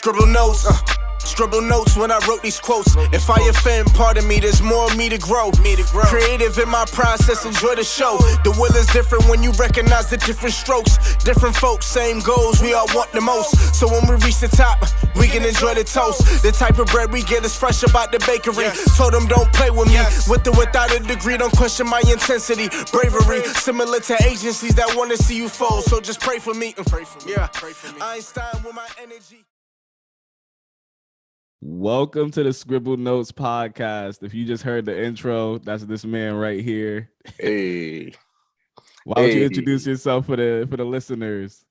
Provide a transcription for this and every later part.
Scribbled notes, scribbled notes when I wrote these quotes. If I offend, pardon me, there's more of me to grow. Creative in my process, enjoy the show. The will is different when you recognize the different strokes. Different folks, same goals, we all want the most. So when we reach the top, we can enjoy the toast. The type of bread we get is fresh about the bakery. Told them don't play with me, with or without a degree. Don't question my intensity, bravery. Similar to agencies that want to see you fold. So just pray for me. Yeah, Einstein with my energy. Welcome to the Scribbled Notes podcast. If you just heard the intro, that's this man right here. Hey. Why don't you introduce yourself for the listeners?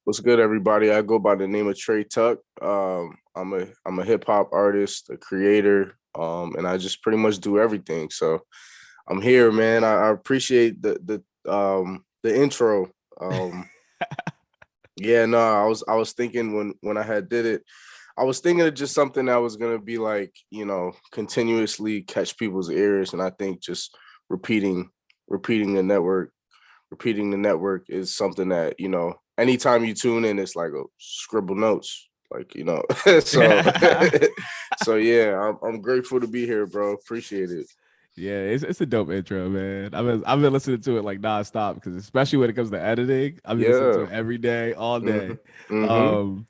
What's good, everybody? I go by the name of Trey Tuck. I'm a hip hop artist, a creator, and I just pretty much do everything. So I'm here, man. I appreciate the intro. Yeah, no, I was thinking when I had did it, I was thinking of just something that was gonna be like, continuously catch people's ears, and I think just repeating the network is something that, anytime you tune in, it's like a scribble notes, so yeah, I'm grateful to be here, bro. Appreciate it. Yeah, it's a dope intro, man. I've been listening to it like nonstop because especially when it comes to editing, I've been listening to it every day, all day. Mm-hmm.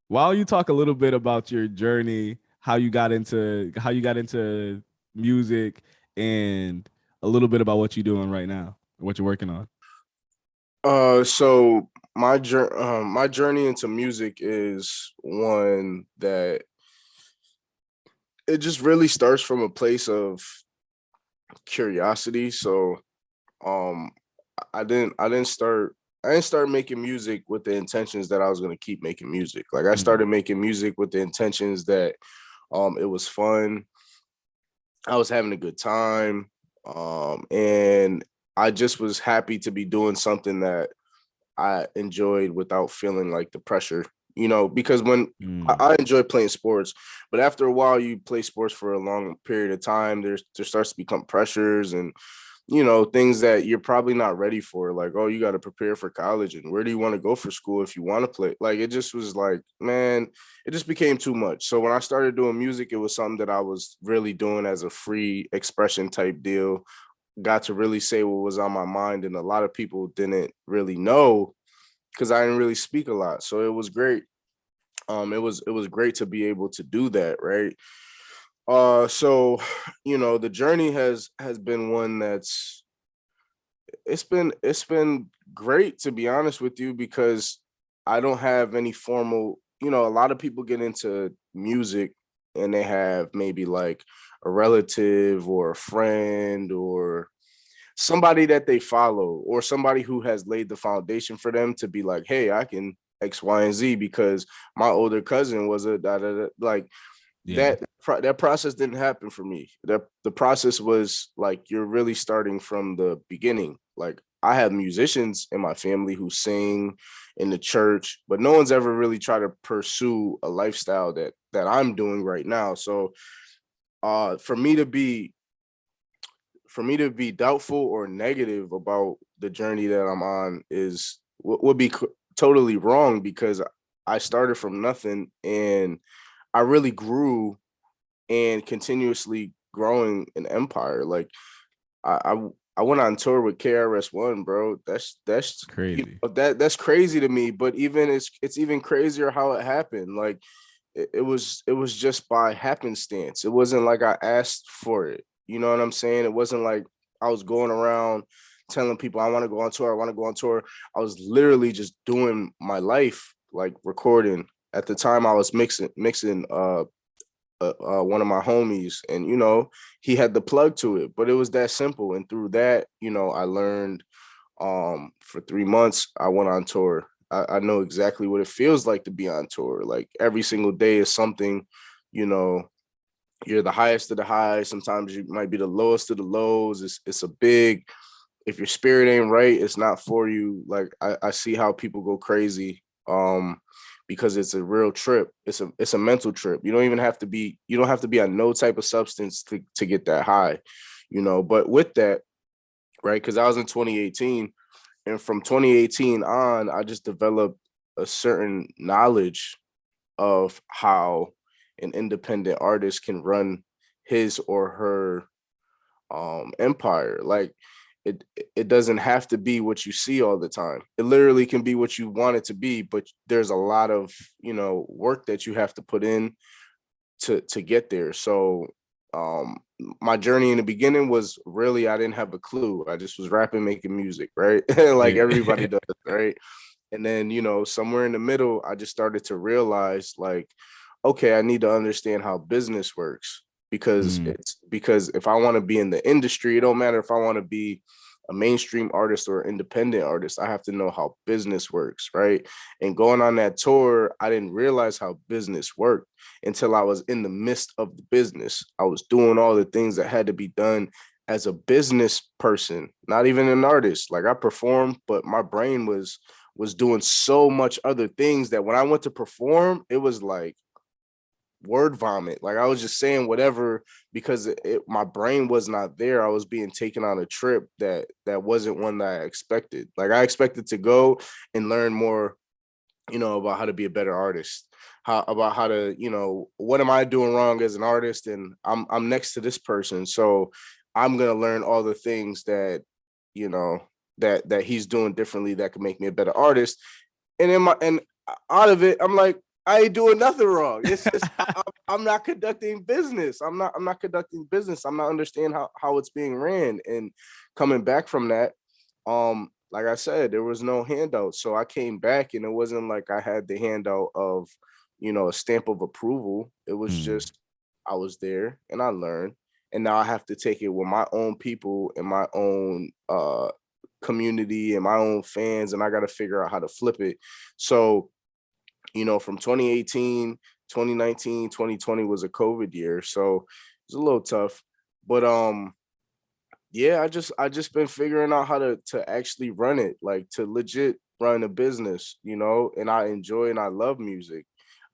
Why don't you talk a little bit about your journey, how you got into music, and a little bit about what you're doing right now, what you're working on? So my journey into music is one that it just really starts from a place of curiosity. So I didn't start making music with the intentions that I was going to keep making music. Like I started making music with the intentions that it was fun. I was having a good time. And I just was happy to be doing something that I enjoyed without feeling like the pressure, because when I enjoy playing sports, but after a while you play sports for a long period of time, there starts to become pressures and, things that you're probably not ready for. Like, oh, you got to prepare for college, and where do you want to go for school if you want to play? Like, it just was like, man, it just became too much. So when I started doing music, it was something that I was really doing as a free expression type deal. Got to really say what was on my mind, and a lot of people didn't really know because I didn't really speak a lot. So it was great. It was great to be able to do that, right? So the journey has been one that's it's been great, to be honest with you, because I don't have any formal, a lot of people get into music and they have maybe like a relative or a friend or somebody that they follow or somebody who has laid the foundation for them to be like, hey, I can X, Y, and Z because my older cousin was a like. Yeah. That process didn't happen for me. The process was like, you're really starting from the beginning. Like I have musicians in my family who sing in the church, but no one's ever really tried to pursue a lifestyle that I'm doing right now. So for me to be doubtful or negative about the journey that I'm on would be totally wrong, because I started from nothing and I really grew and continuously growing an empire. Like I went on tour with KRS-One, bro. That's crazy. That's crazy to me. But even it's even crazier how it happened. Like it was just by happenstance. It wasn't like I asked for it. You know what I'm saying? It wasn't like I was going around telling people I want to go on tour. I was literally just doing my life, like recording. At the time, I was mixing one of my homies, and he had the plug to it. But it was that simple, and through that, I learned. For 3 months, I went on tour. I know exactly what it feels like to be on tour. Like every single day is something. You're the highest of the highs. Sometimes you might be the lowest of the lows. It's a big. If your spirit ain't right, it's not for you. Like I see how people go crazy. Because it's a real trip. It's a mental trip. You don't have to be on no type of substance to get that high, But with that, right? Because I was in 2018, and from 2018 on, I just developed a certain knowledge of how an independent artist can run his or her empire. Like it doesn't have to be what you see all the time. It literally can be what you want it to be, but there's a lot of, you know, work that you have to put in to get there. So my journey in the beginning was really, I didn't have a clue. I just was rapping, making music, right? Like everybody does, right? And then, you know, somewhere in the middle, I just started to realize, like, okay, I need to understand how business works, because because if I want to be in the industry, it don't matter if I want to be a mainstream artist or independent artist, I have to know how business works, right? And going on that tour, I didn't realize how business worked until I was in the midst of the business. I was doing all the things that had to be done as a business person, not even an artist. Like I performed, but my brain was doing so much other things that when I went to perform, it was like word vomit. Like I was just saying whatever because my brain was not there. I was being taken on a trip that wasn't one that I expected. Like I expected to go and learn more, you know, about how to be a better artist, about how to, you know, what am I doing wrong as an artist, and I'm next to this person, so I'm gonna learn all the things that, you know, that he's doing differently that could make me a better artist. And out of it, I'm like, I ain't doing nothing wrong. It's just I'm not conducting business. I'm not conducting business. I'm not understanding how it's being ran. And coming back from that, like I said, there was no handout. So I came back and it wasn't like I had the handout of, you know, a stamp of approval. It was just I was there and I learned. And now I have to take it with my own people and my own community and my own fans, and I got to figure out how to flip it. So, you know, from 2018, 2019, 2020 was a COVID year, so it's a little tough. But yeah, I just been figuring out how to actually run it, like to legit run a business, you know, and I enjoy and I love music.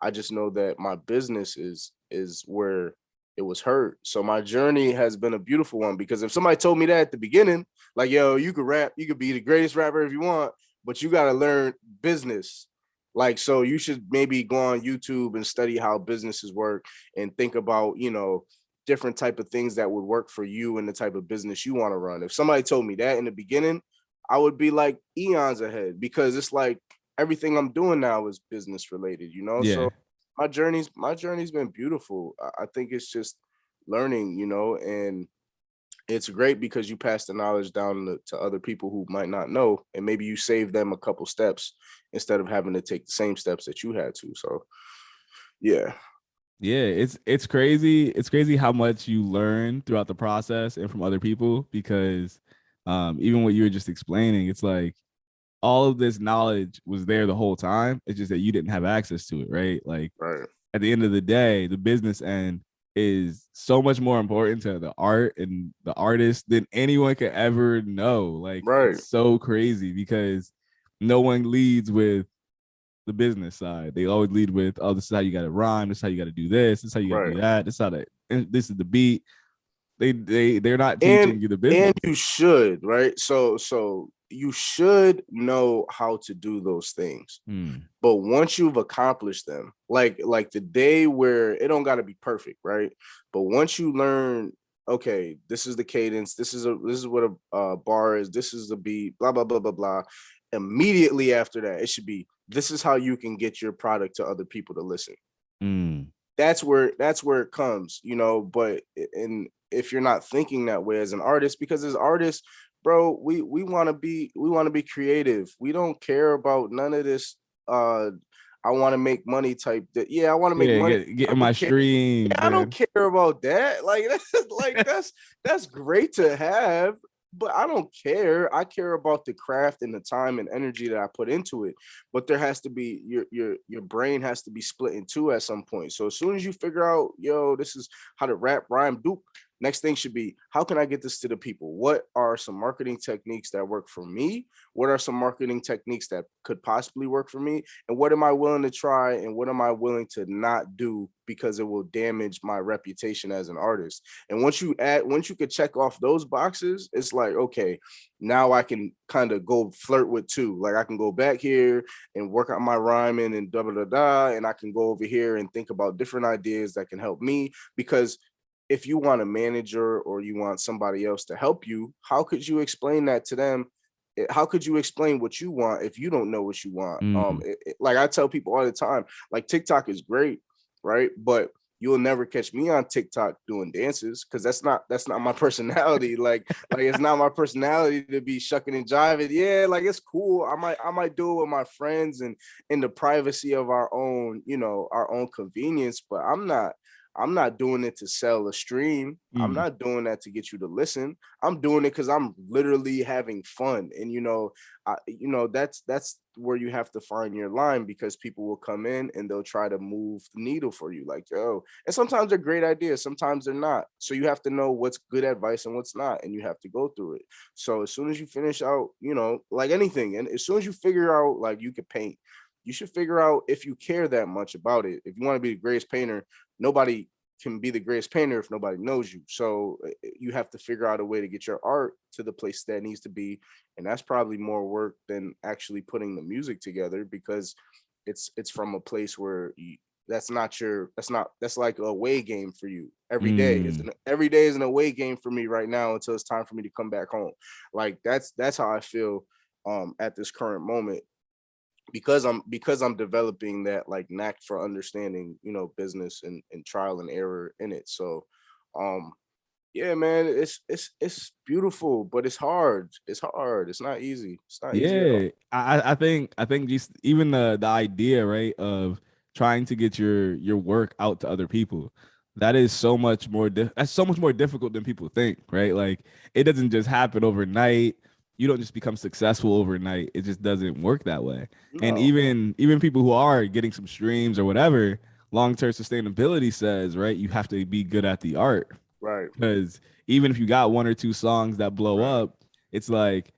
I just know that my business is where it was hurt. So my journey has been a beautiful one, because if somebody told me that at the beginning, like, yo, you could rap, you could be the greatest rapper if you want, but you got to learn business. Like, so you should maybe go on YouTube and study how businesses work and think about, you know, different type of things that would work for you and the type of business you want to run. If somebody told me that in the beginning, I would be like eons ahead, because it's like everything I'm doing now is business related, you know? Yeah. So my journey's been beautiful. I think it's just learning, you know, and it's great because you pass the knowledge down to other people who might not know, and maybe you save them a couple steps instead of having to take the same steps that you had to. So yeah. Yeah, it's crazy. It's crazy how much you learn throughout the process and from other people, because even what you were just explaining, it's like all of this knowledge was there the whole time. It's just that you didn't have access to it, right? Like Right. at the end of the day, the business end is so much more important to the art and the artist than anyone could ever know. Like Right. it's so crazy because no one leads with the business side. They always lead with, oh, this is how you got to rhyme. This is how you got to do this. This is how you got to Right. do that. This is how to, this is the beat. They're not teaching And you the business. and you should, right? So you should know how to do those things. But once you've accomplished them, like the day where it don't got to be perfect, right? But once you learn, okay, this is the cadence, this is what a bar is, this is the beat, blah blah blah blah blah. Immediately after that, it should be, this is how you can get your product to other people to listen. That's where it comes, you know. But if you're not thinking that way as an artist, because as artists, bro, we want to be creative. We don't care about none of this I want to make money type that. Yeah, I want to make money. Getting my stream. Yeah, I don't care about that. Like that's great to have, but I don't care. I care about the craft and the time and energy that I put into it. But there has to be your brain has to be split in two at some point. So as soon as you figure out, yo, this is how to rap, rhyme, dupe. Next thing should be, how can I get this to the people? What are some marketing techniques that work for me? What are some marketing techniques that could possibly work for me? And what am I willing to try? And what am I willing to not do because it will damage my reputation as an artist? And once you could check off those boxes, it's like, okay, now I can kind of go flirt with two. Like I can go back here and work on my rhyming and and I can go over here and think about different ideas that can help me. Because if you want a manager or you want somebody else to help you, how could you explain that to them? How could you explain what you want if you don't know what you want? Like I tell people all the time, like TikTok is great, right? But you'll never catch me on TikTok doing dances because that's not my personality. like it's not my personality to be shucking and jiving. Yeah, like it's cool. I might do it with my friends and in the privacy of our own, our own convenience, but I'm not doing it to sell a stream. I'm not doing that to get you to listen. I'm doing it because I'm literally having fun. And that's where you have to find your line, because people will come in and they'll try to move the needle for you. Like, yo, and sometimes they're great ideas, sometimes they're not. So you have to know what's good advice and what's not, and you have to go through it. So as soon as you finish out, like anything, and as soon as you figure out, like you can paint, you should figure out if you care that much about it. If you want to be the greatest painter, nobody can be the greatest painter if nobody knows you. So you have to figure out a way to get your art to the place that it needs to be. And that's probably more work than actually putting the music together, because it's from a place where that's like a away game for you. Every day is an away game for me right now until it's time for me to come back home. Like that's how I feel at this current moment, because I'm developing that like knack for understanding, business and trial and error in it. So yeah, man, it's beautiful, but it's hard. It's not easy. It's not easy at all. I think just even the idea, right, of trying to get your work out to other people, that is so much more that's so much more difficult than people think, right? Like it doesn't just happen overnight. You don't just become successful overnight. It just doesn't work that way. No. And even people who are getting some streams or whatever, long-term sustainability says, right, you have to be good at the art. Right. Because even if you got one or two songs that blow up, it's like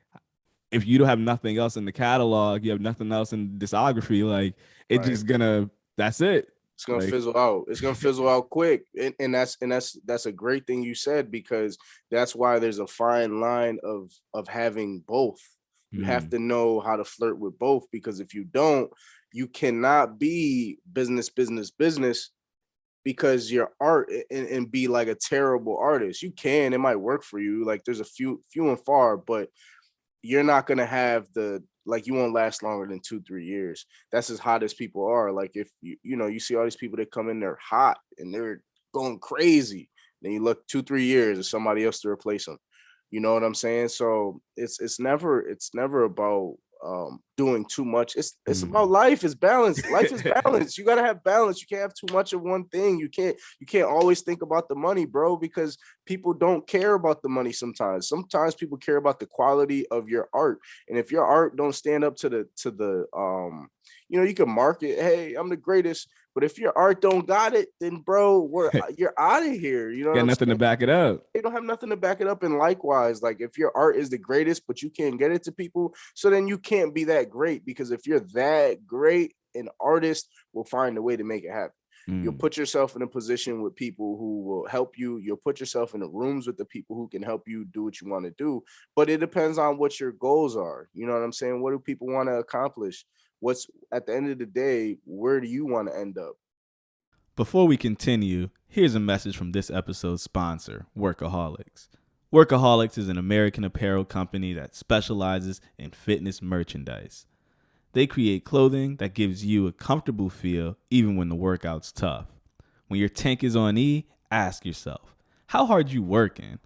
if you don't have nothing else in the catalog, you have nothing else in discography, like it's just gonna, that's it. It's gonna fizzle out. It's gonna fizzle out quick, and that's a great thing you said, because that's why there's a fine line of having both. You have to know how to flirt with both, because if you don't, you cannot be business, because your art and be like a terrible artist. You can, it might work for you. Like there's a few and far, but you're not gonna have you won't last longer than 2-3 years. That's as hot as people are. Like if you see all these people that come in, they're hot and they're going crazy. Then you look 2-3 years, there's somebody else to replace them. You know what I'm saying? So it's never about doing too much. It's about life. It's balance. Life is balance. You gotta have balance. You can't have too much of one thing. You can't always think about the money, bro, because people don't care about the money sometimes. Sometimes people care about the quality of your art. And if your art don't stand up to the you can market, hey, I'm the greatest, but if your art don't got it, then bro, you're out of here. You know, got nothing to back it up. They don't have nothing to back it up. And likewise, like if your art is the greatest, but you can't get it to people, so then you can't be that great, because if you're that great, an artist will find a way to make it happen. You'll put yourself in a position with people who will help you. You'll put yourself in the rooms with the people who can help you do what you want to do. But it depends on what your goals are. You know what I'm saying? What do people want to accomplish? What's at the end of the day, where do you want to end up? Before we continue, here's a message from this episode's sponsor, Workaholics. Workaholics is an American apparel company that specializes in fitness merchandise. They create clothing that gives you a comfortable feel even when the workout's tough. When your tank is on E, ask yourself, how hard you working?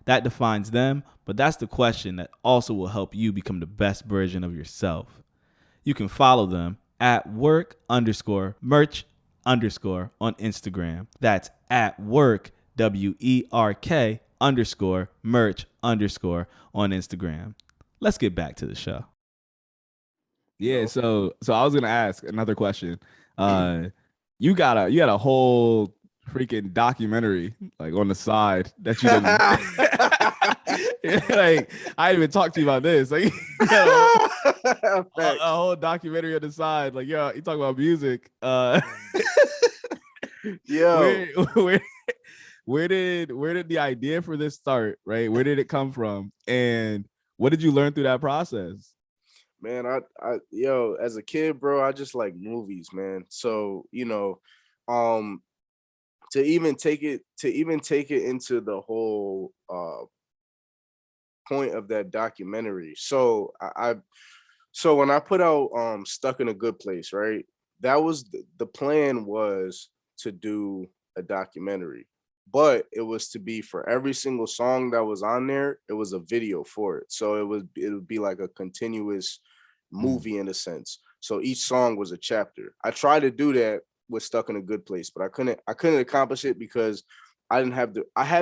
That defines them, but that's the question that also will help you become the best version of yourself. You can follow them at work_merch_ on Instagram. That's at work, WERK _merch_ on Instagram. Let's get back to the show. Yeah, so I was gonna ask another question. You got a whole freaking documentary like on the side that you didn't like. I didn't even talk to you about this. Like, a whole documentary on the side. Like, yo, you talk about music. Yo, where did the idea for this start? Right? Where did it come from? And what did you learn through that process? man, yo, as a kid, bro, I just like movies, man. So, to even take it into the whole point of that documentary. So so when I put out Stuck in a Good Place, right? That was the plan was to do a documentary, but it was to be for every single song that was on there, it was a video for it. So it would be like a continuous movie in a sense. So each song was a chapter. I tried to do that with Stuck in a Good Place, but I couldn't accomplish it because I had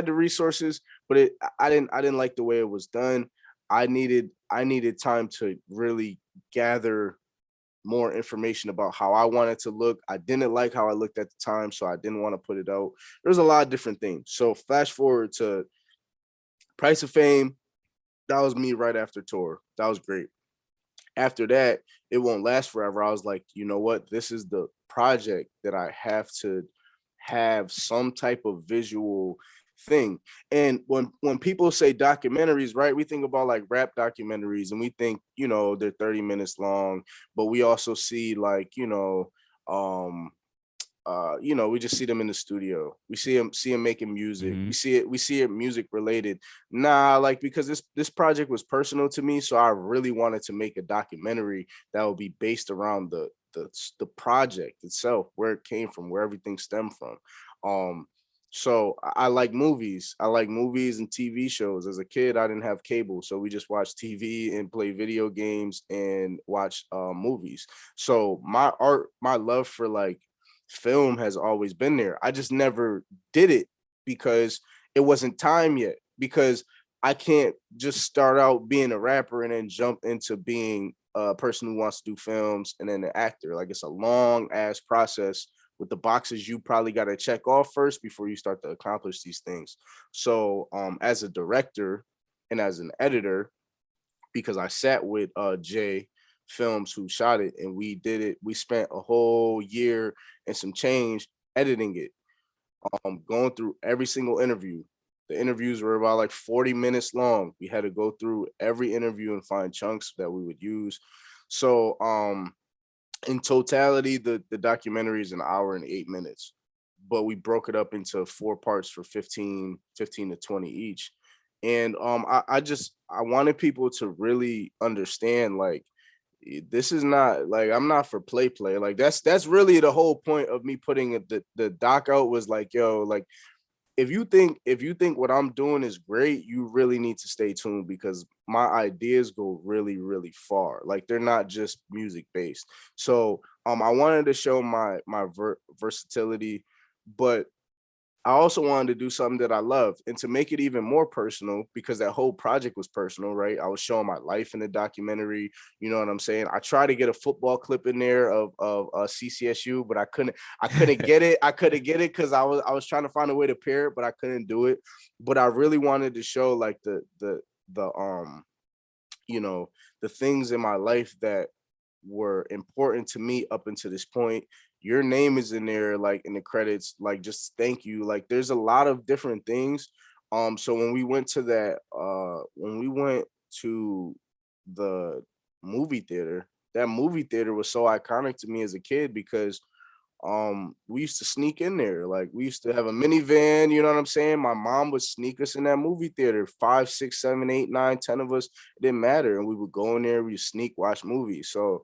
the resources, but I didn't like the way it was done. I needed time to really gather more information about how I wanted to look. I didn't like how I looked at the time, so I didn't want to put it out. There's a lot of different things. So flash forward to Price of Fame. That was me right after tour. That was great. After that, it won't last forever. I was like, you know what? This is the project that I have to have some type of visual thing. And when people say documentaries, right, we think about like rap documentaries and we think, they're 30 minutes long, but we also see like, we just see them in the studio. We see them making music. Mm-hmm. We see it music related. Nah, like because this project was personal to me, so I really wanted to make a documentary that would be based around the project itself, where it came from, where everything stemmed from. So I like movies. I like movies and TV shows. As a kid, I didn't have cable, so we just watched TV and play video games and watch movies. So my love for like film has always been there. I just never did it because it wasn't time yet. Because I can't just start out being a rapper and then jump into being a person who wants to do films and then an actor. Like it's a long ass process with the boxes you probably got to check off first before you start to accomplish these things. So as a director and as an editor, because I sat with Jay Films who shot it and we did it, we spent a whole year and some change editing it, going through every single interview. The interviews were about like 40 minutes long. We had to go through every interview and find chunks that we would use. So in totality, the documentary is an hour and 8 minutes, but we broke it up into 4 parts for 15 to 20 each. And I wanted people to really understand, like, this is not like, I'm not for play. Like that's really the whole point of me putting the doc out, was like, yo, like if you think what I'm doing is great, you really need to stay tuned, because my ideas go really, really far. Like they're not just music based. So I wanted to show my versatility, but I also wanted to do something that I loved, and to make it even more personal, because that whole project was personal, right? I was showing my life in the documentary. You know what I'm saying? I tried to get a football clip in there of CCSU, but I couldn't get it. I couldn't get it because I was trying to find a way to pair it, but I couldn't do it. But I really wanted to show like the things in my life that were important to me up until this point. Your name is in there, like in the credits, like just thank you. Like there's a lot of different things. So when we went to the movie theater, that movie theater was so iconic to me as a kid, because we used to sneak in there. Like we used to have a minivan, you know what I'm saying? My mom would sneak us in that movie theater, 5, 6, 7, 8, 9, 10 of us. It didn't matter. And we would go in there, we would sneak watch movies. So,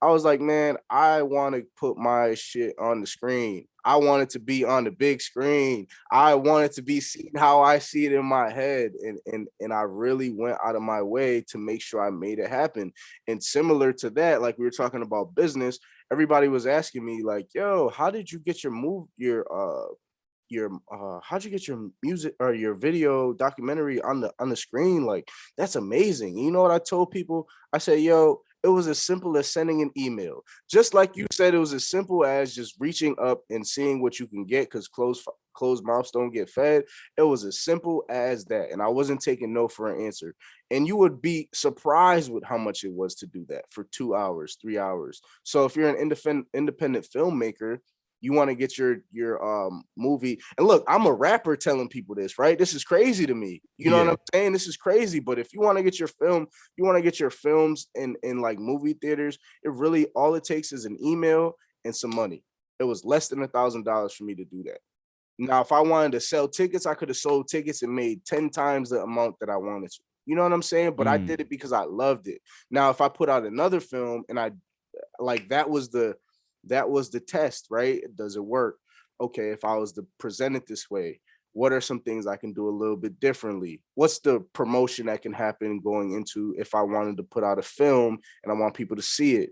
I was like, man, I want to put my shit on the screen. I want it to be on the big screen. I want it to be seen how I see it in my head. And I really went out of my way to make sure I made it happen. And similar to that, like we were talking about business, everybody was asking me like, yo, how did you get how'd you get your music or your video documentary on the screen? Like, that's amazing. You know what I told people? I said, yo, It was as simple as sending an email. Just like you said, it was as simple as just reaching up and seeing what you can get, because closed mouths don't get fed. It was as simple as that. And I wasn't taking no for an answer. And you would be surprised with how much it was to do that for 2 hours, 3 hours. So if you're an independent filmmaker, you want to get your movie. And look, I'm a rapper telling people this, right? This is crazy to me. You know what I'm saying? This is crazy. But if you want to get your film, you want to get your films in like movie theaters, it really, all it takes is an email and some money. It was less than $1,000 for me to do that. Now, if I wanted to sell tickets, I could have sold tickets and made 10 times the amount that I wanted to. You know what I'm saying? But I did it because I loved it. Now, if I put out another film and I like, that was the test, right? Does it work? Okay, if I was to present it this way, what are some things I can do a little bit differently? What's the promotion that can happen going into if I wanted to put out a film and I want people to see it?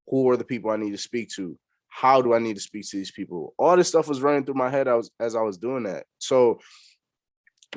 Who are the people I need to speak to? How do I need to speak to these people? All this stuff was running through my head as I was doing that. So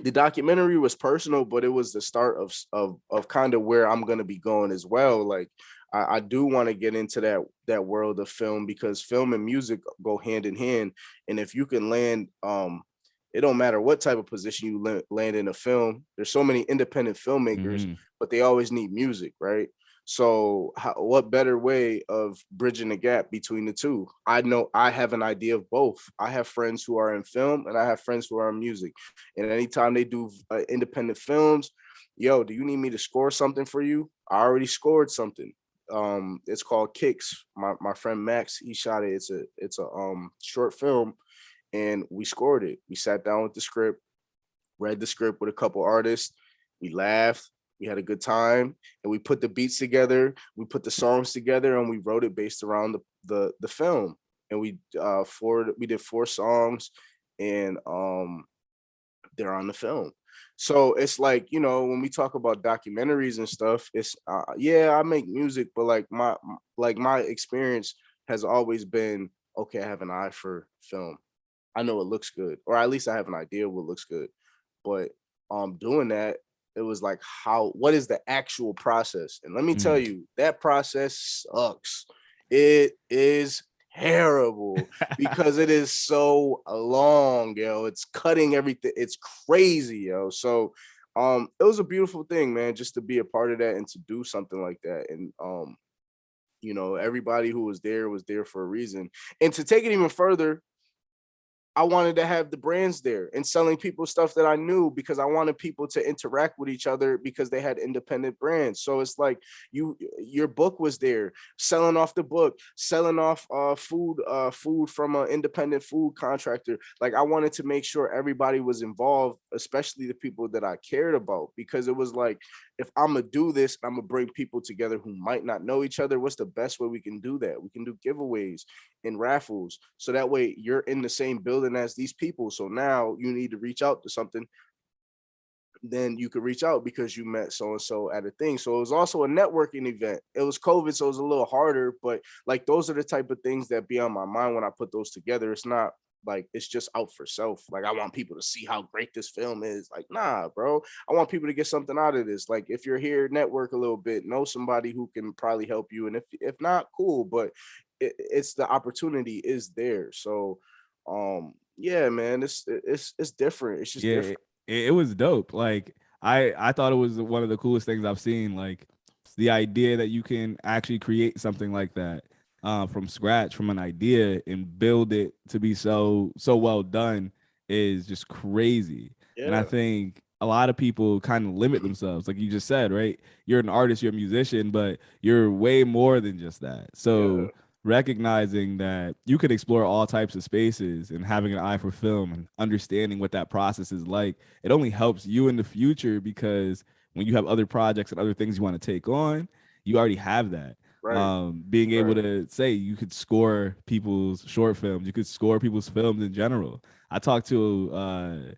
the documentary was personal, but it was the start of kind of where I'm going to be going as well. Like, I do want to get into that world of film, because film and music go hand in hand. And if you can land, it don't matter what type of position you land in a film. There's so many independent filmmakers, but they always need music, right? So what better way of bridging the gap between the two? I know I have an idea of both. I have friends who are in film and I have friends who are in music. And anytime they do independent films, yo, do you need me to score something for you? I already scored something. It's called Kicks. My friend Max, he shot it. It's a short film, and we scored it. We sat down with the script, read the script with a couple artists. We laughed. We had a good time, and we put the beats together. We put the songs together, and we wrote it based around the film. And we did 4 songs, and they're on the film. So it's like, you know, when we talk about documentaries and stuff, it's I make music, but like my experience has always been, okay, I have an eye for film. I know it looks good, or at least I have an idea what looks good. But doing that, it was like, what is the actual process? And let me tell you, that process sucks. It is terrible because it is so long, yo. It's cutting everything. It's crazy, yo. So it was a beautiful thing, man, just to be a part of that and to do something like that. And you know, everybody who was there for a reason. And to take it even further, I wanted to have the brands there and selling people stuff that I knew, because I wanted people to interact with each other because they had independent brands. So it's like your book was there, selling off the book, selling off food from an independent food contractor. Like, I wanted to make sure everybody was involved, especially the people that I cared about, because it was like, if I'm gonna do this, I'm gonna bring people together who might not know each other. What's the best way we can do that? We can do giveaways and raffles, so that way you're in the same building as these people. So now you need to reach out to something, then you could reach out because you met so and so at a thing. So it was also a networking event. It was COVID, so it was a little harder, but like, those are the type of things that be on my mind when I put those together. It's not like it's just out for self. Like, I want people to see how great this film is. Like, nah, bro. I want people to get something out of this. Like, if you're here, network a little bit, know somebody who can probably help you. And if not, cool. But it's the opportunity is there. So yeah, man, it's different. It's just different. It was dope. Like, I thought it was one of the coolest things I've seen. Like, the idea that you can actually create something like that from scratch, from an idea, and build it to be so well done is just crazy. Yeah. And I think a lot of people kind of limit themselves, like you just said, right? You're an artist, you're a musician, but you're way more than just that. So recognizing that you can explore all types of spaces and having an eye for film and understanding what that process is like, it only helps you in the future, because when you have other projects and other things you want to take on, you already have that. Right. Being able to say you could score people's short films, you could score people's films in general. I talked to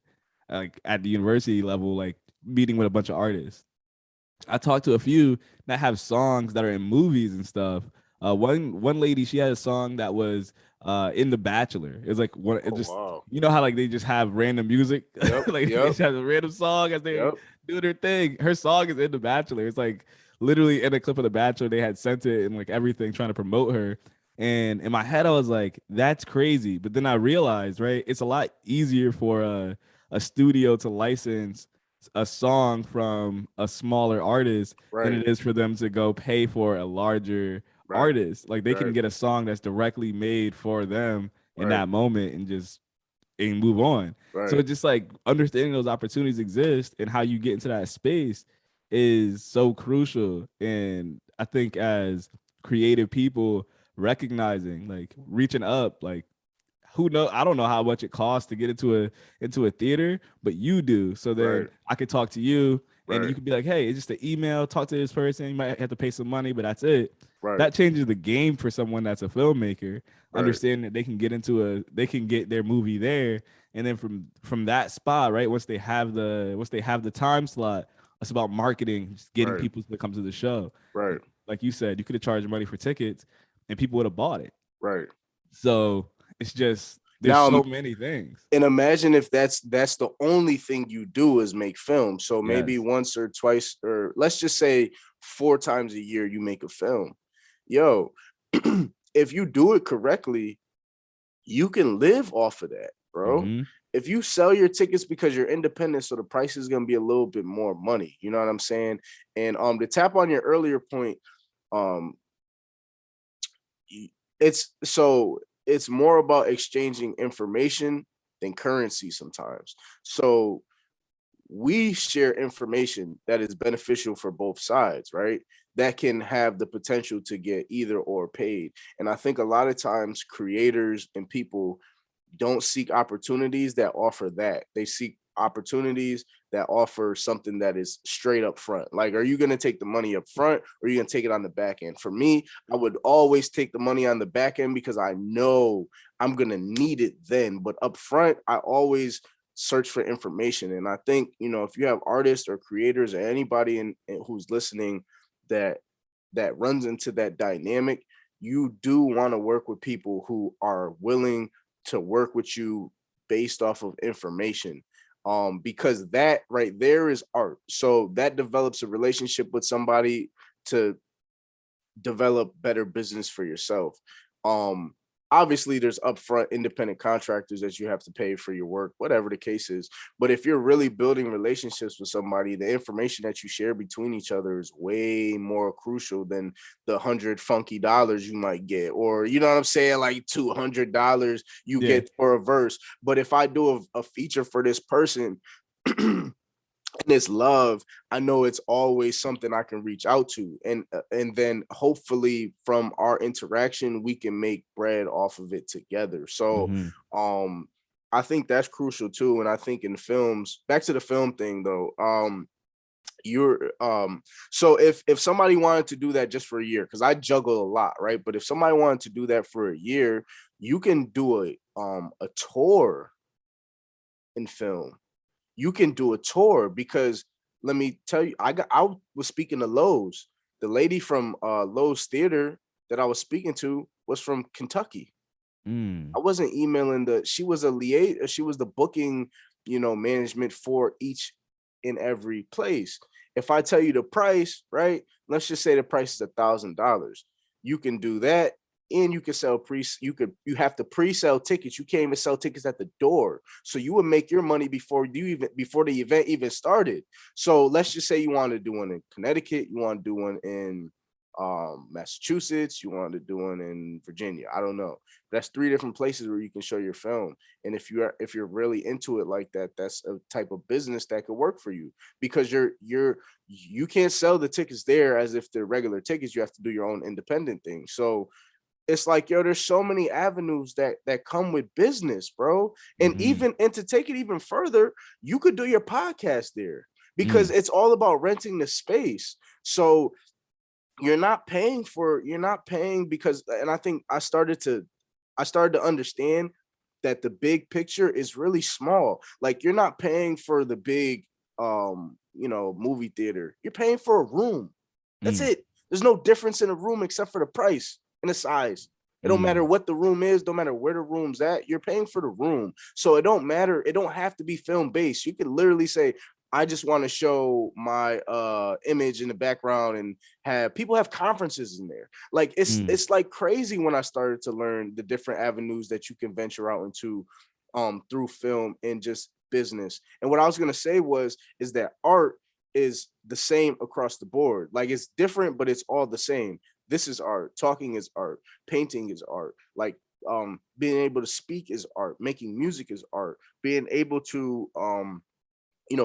like at the university level, like meeting with a bunch of artists. I talked to a few that have songs that are in movies and stuff. One lady, she had a song that was in The Bachelor. It's like one, you know how like they just have random music, like they just have a random song as they do their thing. Her song is in The Bachelor. It's like literally in a clip of The Bachelor, they had sent it and like everything trying to promote her. And in my head, I was like, that's crazy. But then I realized, right, it's a lot easier for a studio to license a song from a smaller artist than Right. it is for them to go pay for a larger Right. artist. Like they can Right. get a song that's directly made for them in Right. that moment and move on. So Right. it's just like understanding those opportunities exist and how you get into that space is so crucial. And I think as creative people, recognizing like reaching up, like who know, I don't know how much it costs to get into a theater, but you do. So then Right. I could talk to you and Right. you could be like, hey, it's just an email, talk to this person. You might have to pay some money, but that's it. Right. That changes the game for someone that's a filmmaker, Right. understanding that they can get their movie there. And then from that spot, right, once they have the time slot, it's about marketing, just getting Right. people to come to the show. Right. Like you said, you could have charged money for tickets and people would have bought it. Right. So it's just there's Now, so many things. and imagine if that's the only thing you do is make film. So maybe Yes. once or twice, or let's just say 4 times a year you make a film. Yo, if you do it correctly, you can live off of that, bro. Mhm. If you sell your tickets because you're independent, so the price is gonna be a little bit more money. You know what I'm saying? And to tap on your earlier point, um, it's more about exchanging information than currency sometimes. So we share information that is beneficial for both sides, right? That can have the potential to get either or paid. And I think a lot of times creators and people don't seek opportunities that offer that. They seek opportunities that offer something that is straight up front. Like, are you going to take the money up front or are you going to take it on the back end? For me, I would always take the money on the back end because I know I'm going to need it then. But up front, I always search for information. And I think, if you have artists or creators or anybody who's listening that runs into that dynamic, you do want to work with people who are willing to work with you based off of information, because that right there is art. So that develops a relationship with somebody to develop better business for yourself. Obviously there's upfront independent contractors that you have to pay for your work, whatever the case is. But if you're really building relationships with somebody, the information that you share between each other is way more crucial than the $100 funky you might get, or you know what I'm saying, like $200 you get for a verse. But if I do a feature for this person and it's love, I know it's always something I can reach out to, and then hopefully from our interaction we can make bread off of it together. So I think that's crucial too. And I think in films, back to the film thing though, so if somebody wanted to do that just for a year, because I juggle a lot, right? But if somebody wanted to do that for a year, you can do a tour in film. You can do a tour, because let me tell you, I was speaking to Lowe's. The lady from Lowe's Theater that I was speaking to was from Kentucky. I wasn't emailing she was the booking, management for each and every place. If I tell you the price, right? Let's just say the price is $1,000. You can do that. And you can sell you have to pre-sell tickets. You can't even sell tickets at the door. So you would make your money before the event even started. So let's just say you want to do one in Connecticut, you want to do one in Massachusetts, you want to do one in Virginia. I don't know. That's 3 different places where you can show your film. And if you're really into it like that, that's a type of business that could work for you, because you can't sell the tickets there as if they're regular tickets. You have to do your own independent thing. So it's like, yo, there's so many avenues that come with business, bro. And to take it even further, you could do your podcast there, because it's all about renting the space. So you're not paying because, and I think I started to understand that the big picture is really small. Like, you're not paying for the big, movie theater. You're paying for a room. That's it. There's no difference in a room except for the price and the size. It don't matter what the room is, don't matter where the room's at, you're paying for the room. So it don't matter, it don't have to be film based. You can literally say, I just want to show my image in the background and have people have conferences in there. Like it's like crazy when I started to learn the different avenues that you can venture out into through film and just business. And what I was gonna say is that art is the same across the board. Like it's different, but it's all the same. This is art. Talking is art. Painting is art. Like being able to speak is art. Making music is art. Being able to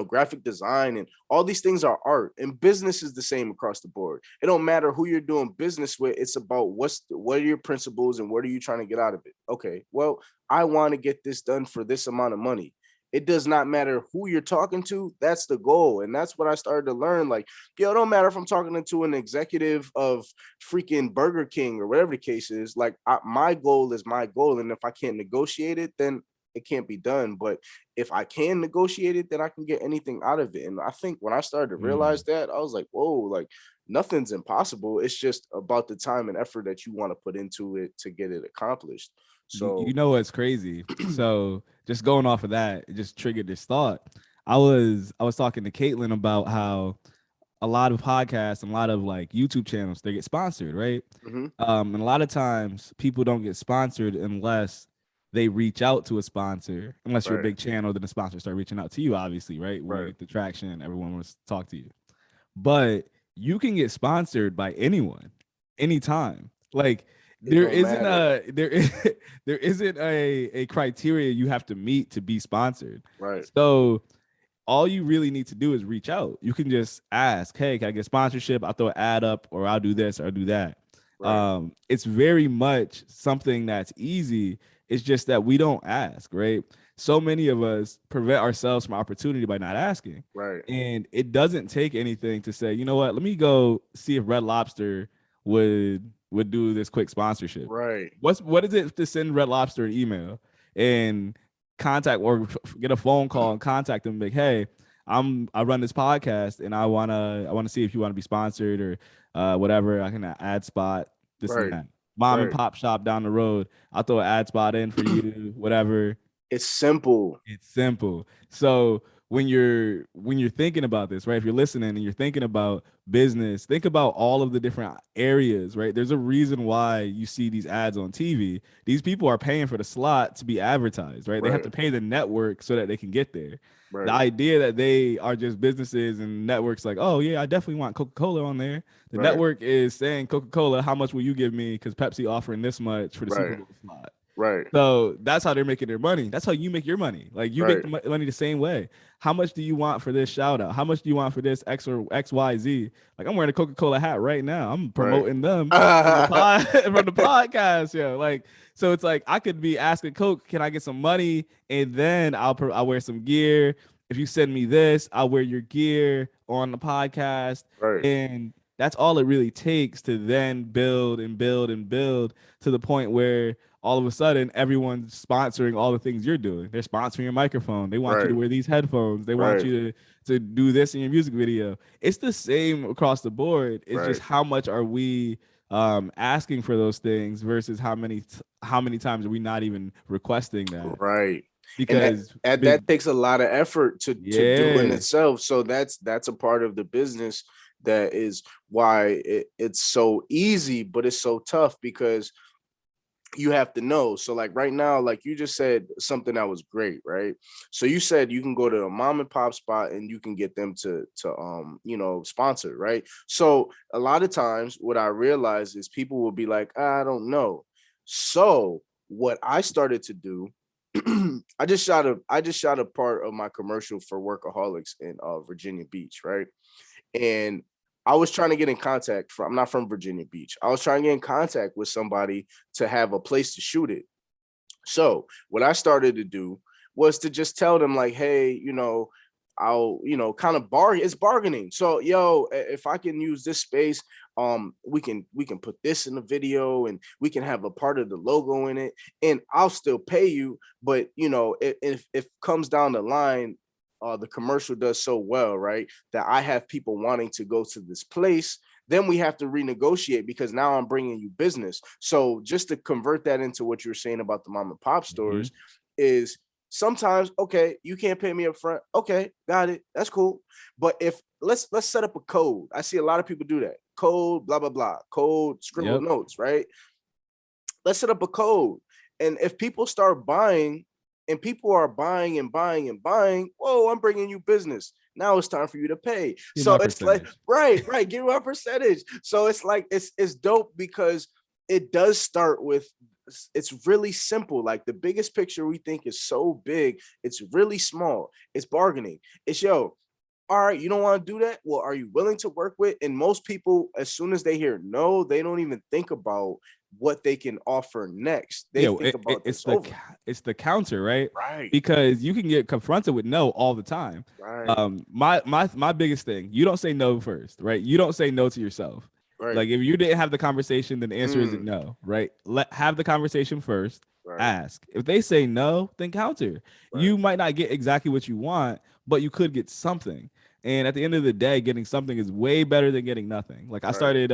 graphic design and all these things are art, and business is the same across the board. It don't matter who you're doing business with. It's about what are your principles and what are you trying to get out of it. Okay, well, I want to get this done for this amount of money. It does not matter who you're talking to. That's the goal. And that's what I started to learn. Like, it don't matter if I'm talking to an executive of freaking Burger King or whatever the case is. Like, my goal is my goal. And if I can't negotiate it, then it can't be done. But if I can negotiate it, then I can get anything out of it. And I think when I started to realize that, I was like, whoa, like nothing's impossible. It's just about the time and effort that you want to put into it to get it accomplished. So you know what's crazy? So just going off of that, it just triggered this thought. I was talking to Caitlin about how a lot of podcasts and a lot of like YouTube channels, they get sponsored, right? And a lot of times people don't get sponsored unless they reach out to a sponsor. Unless you're a big channel, then the sponsor start reaching out to you, obviously, right? With the traction, everyone wants to talk to you. But you can get sponsored by anyone, anytime. Like there isn't a criteria you have to meet to be sponsored. Right. So all you really need to do is reach out. You can just ask, hey, can I get sponsorship? I'll throw an ad up, or I'll do this or I'll do that. Right. It's very much something that's easy. It's just that we don't ask, right? So many of us prevent ourselves from opportunity by not asking. Right. And it doesn't take anything to say, you know what, let me go see if Red Lobster would do this quick sponsorship. Right. What is it to send Red Lobster an email and contact or get a phone call and contact them like, hey, I run this podcast and I wanna see if you want to be sponsored or whatever. I can ad spot this and that. Mom and pop shop down the road. I'll throw an ad spot in for you, whatever. It's simple. It's simple. So when you're thinking about this, right? If you're listening and you're thinking about business, think about all of the different areas, right? There's a reason why you see these ads on TV. These people are paying for the slot to be advertised, right? They have to pay the network so that they can get there. Right. The idea that they are just businesses and networks like, oh yeah, I definitely want Coca-Cola on there. The network is saying, Coca-Cola, how much will you give me? Because Pepsi offering this much for the Super Bowl slot. Right. So that's how they're making their money. That's how you make your money. Like you make the money the same way. How much do you want for this shout out? How much do you want for this X or XYZ? Like I'm wearing a Coca-Cola hat right now. I'm promoting them from the podcast. Yeah. Like, so it's like, I could be asking Coke, can I get some money? And then I'll wear some gear. If you send me this, I'll wear your gear on the podcast. Right. And that's all it really takes to then build and build and build to the point where all of a sudden everyone's sponsoring all the things you're doing. They're sponsoring your microphone. They want you to wear these headphones. They want you to do this in your music video. It's the same across the board. It's just how much are we asking for those things versus how many times are we not even requesting that? Right. Because that takes a lot of effort to do in itself. So that's a part of the business that is why it's so easy, but it's so tough because you have to know. So like right now, like you just said something that was great, right? So you said you can go to a mom and pop spot and you can get them to sponsor, right? So a lot of times what I realize is people will be like, I don't know. So what I started to do, I just shot a part of my commercial for Workaholics in Virginia Beach, right? And I was trying to get in contact I'm not from Virginia Beach. I was trying to get in contact with somebody to have a place to shoot it. So what I started to do was to just tell them like, hey, I'll, kind of bargain. It's bargaining. So, if I can use this space, we can put this in the video and we can have a part of the logo in it and I'll still pay you. But, if comes down the line, the commercial does so well, right, that I have people wanting to go to this place, then we have to renegotiate because now I'm bringing you business. So just to convert that into what you're saying about the mom and pop stores is Sometimes, okay, you can't pay me up front. Okay, got it. That's cool. But if let's set up a code. I see a lot of people do that. Code, blah, blah, blah. Code, scribbled notes, right? Let's set up a code. And if people start buying and people are buying and buying and buying, whoa, I'm bringing you business. Now it's time for you to pay. So it's like, right, give me a percentage. So it's like, it's dope because it does start with, it's really simple. Like the biggest picture we think is so big, it's really small. It's bargaining. It's, yo, all right, you don't want to do that? Well, are you willing to work with? And most people, as soon as they hear no, they don't even think about what they can offer next. They think about it's the counter, right? Right. Because you can get confronted with no all the time. Right. My biggest thing, you don't say no first, right? You don't say no to yourself. Right. Like if you didn't have the conversation, then the answer isn't no, right? Have the conversation first. Right. Ask. If they say no, then counter. Right. You might not get exactly what you want, but you could get something. And at the end of the day, getting something is way better than getting nothing. Like I'm started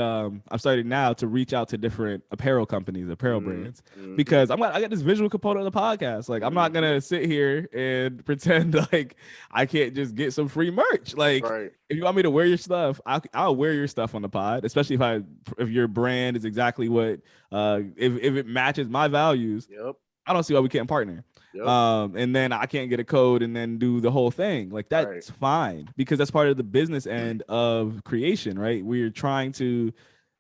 now to reach out to different apparel companies, apparel brands, because I got this visual component of the podcast. Like I'm not gonna sit here and pretend like I can't just get some free merch. Like if you want me to wear your stuff, I'll wear your stuff on the pod, especially if your brand is exactly what if it matches my values. Yep. I don't see why we can't partner. Yep. And then I can't get a code and then do the whole thing. Like that's fine because that's part of the business end of creation, right? We're trying to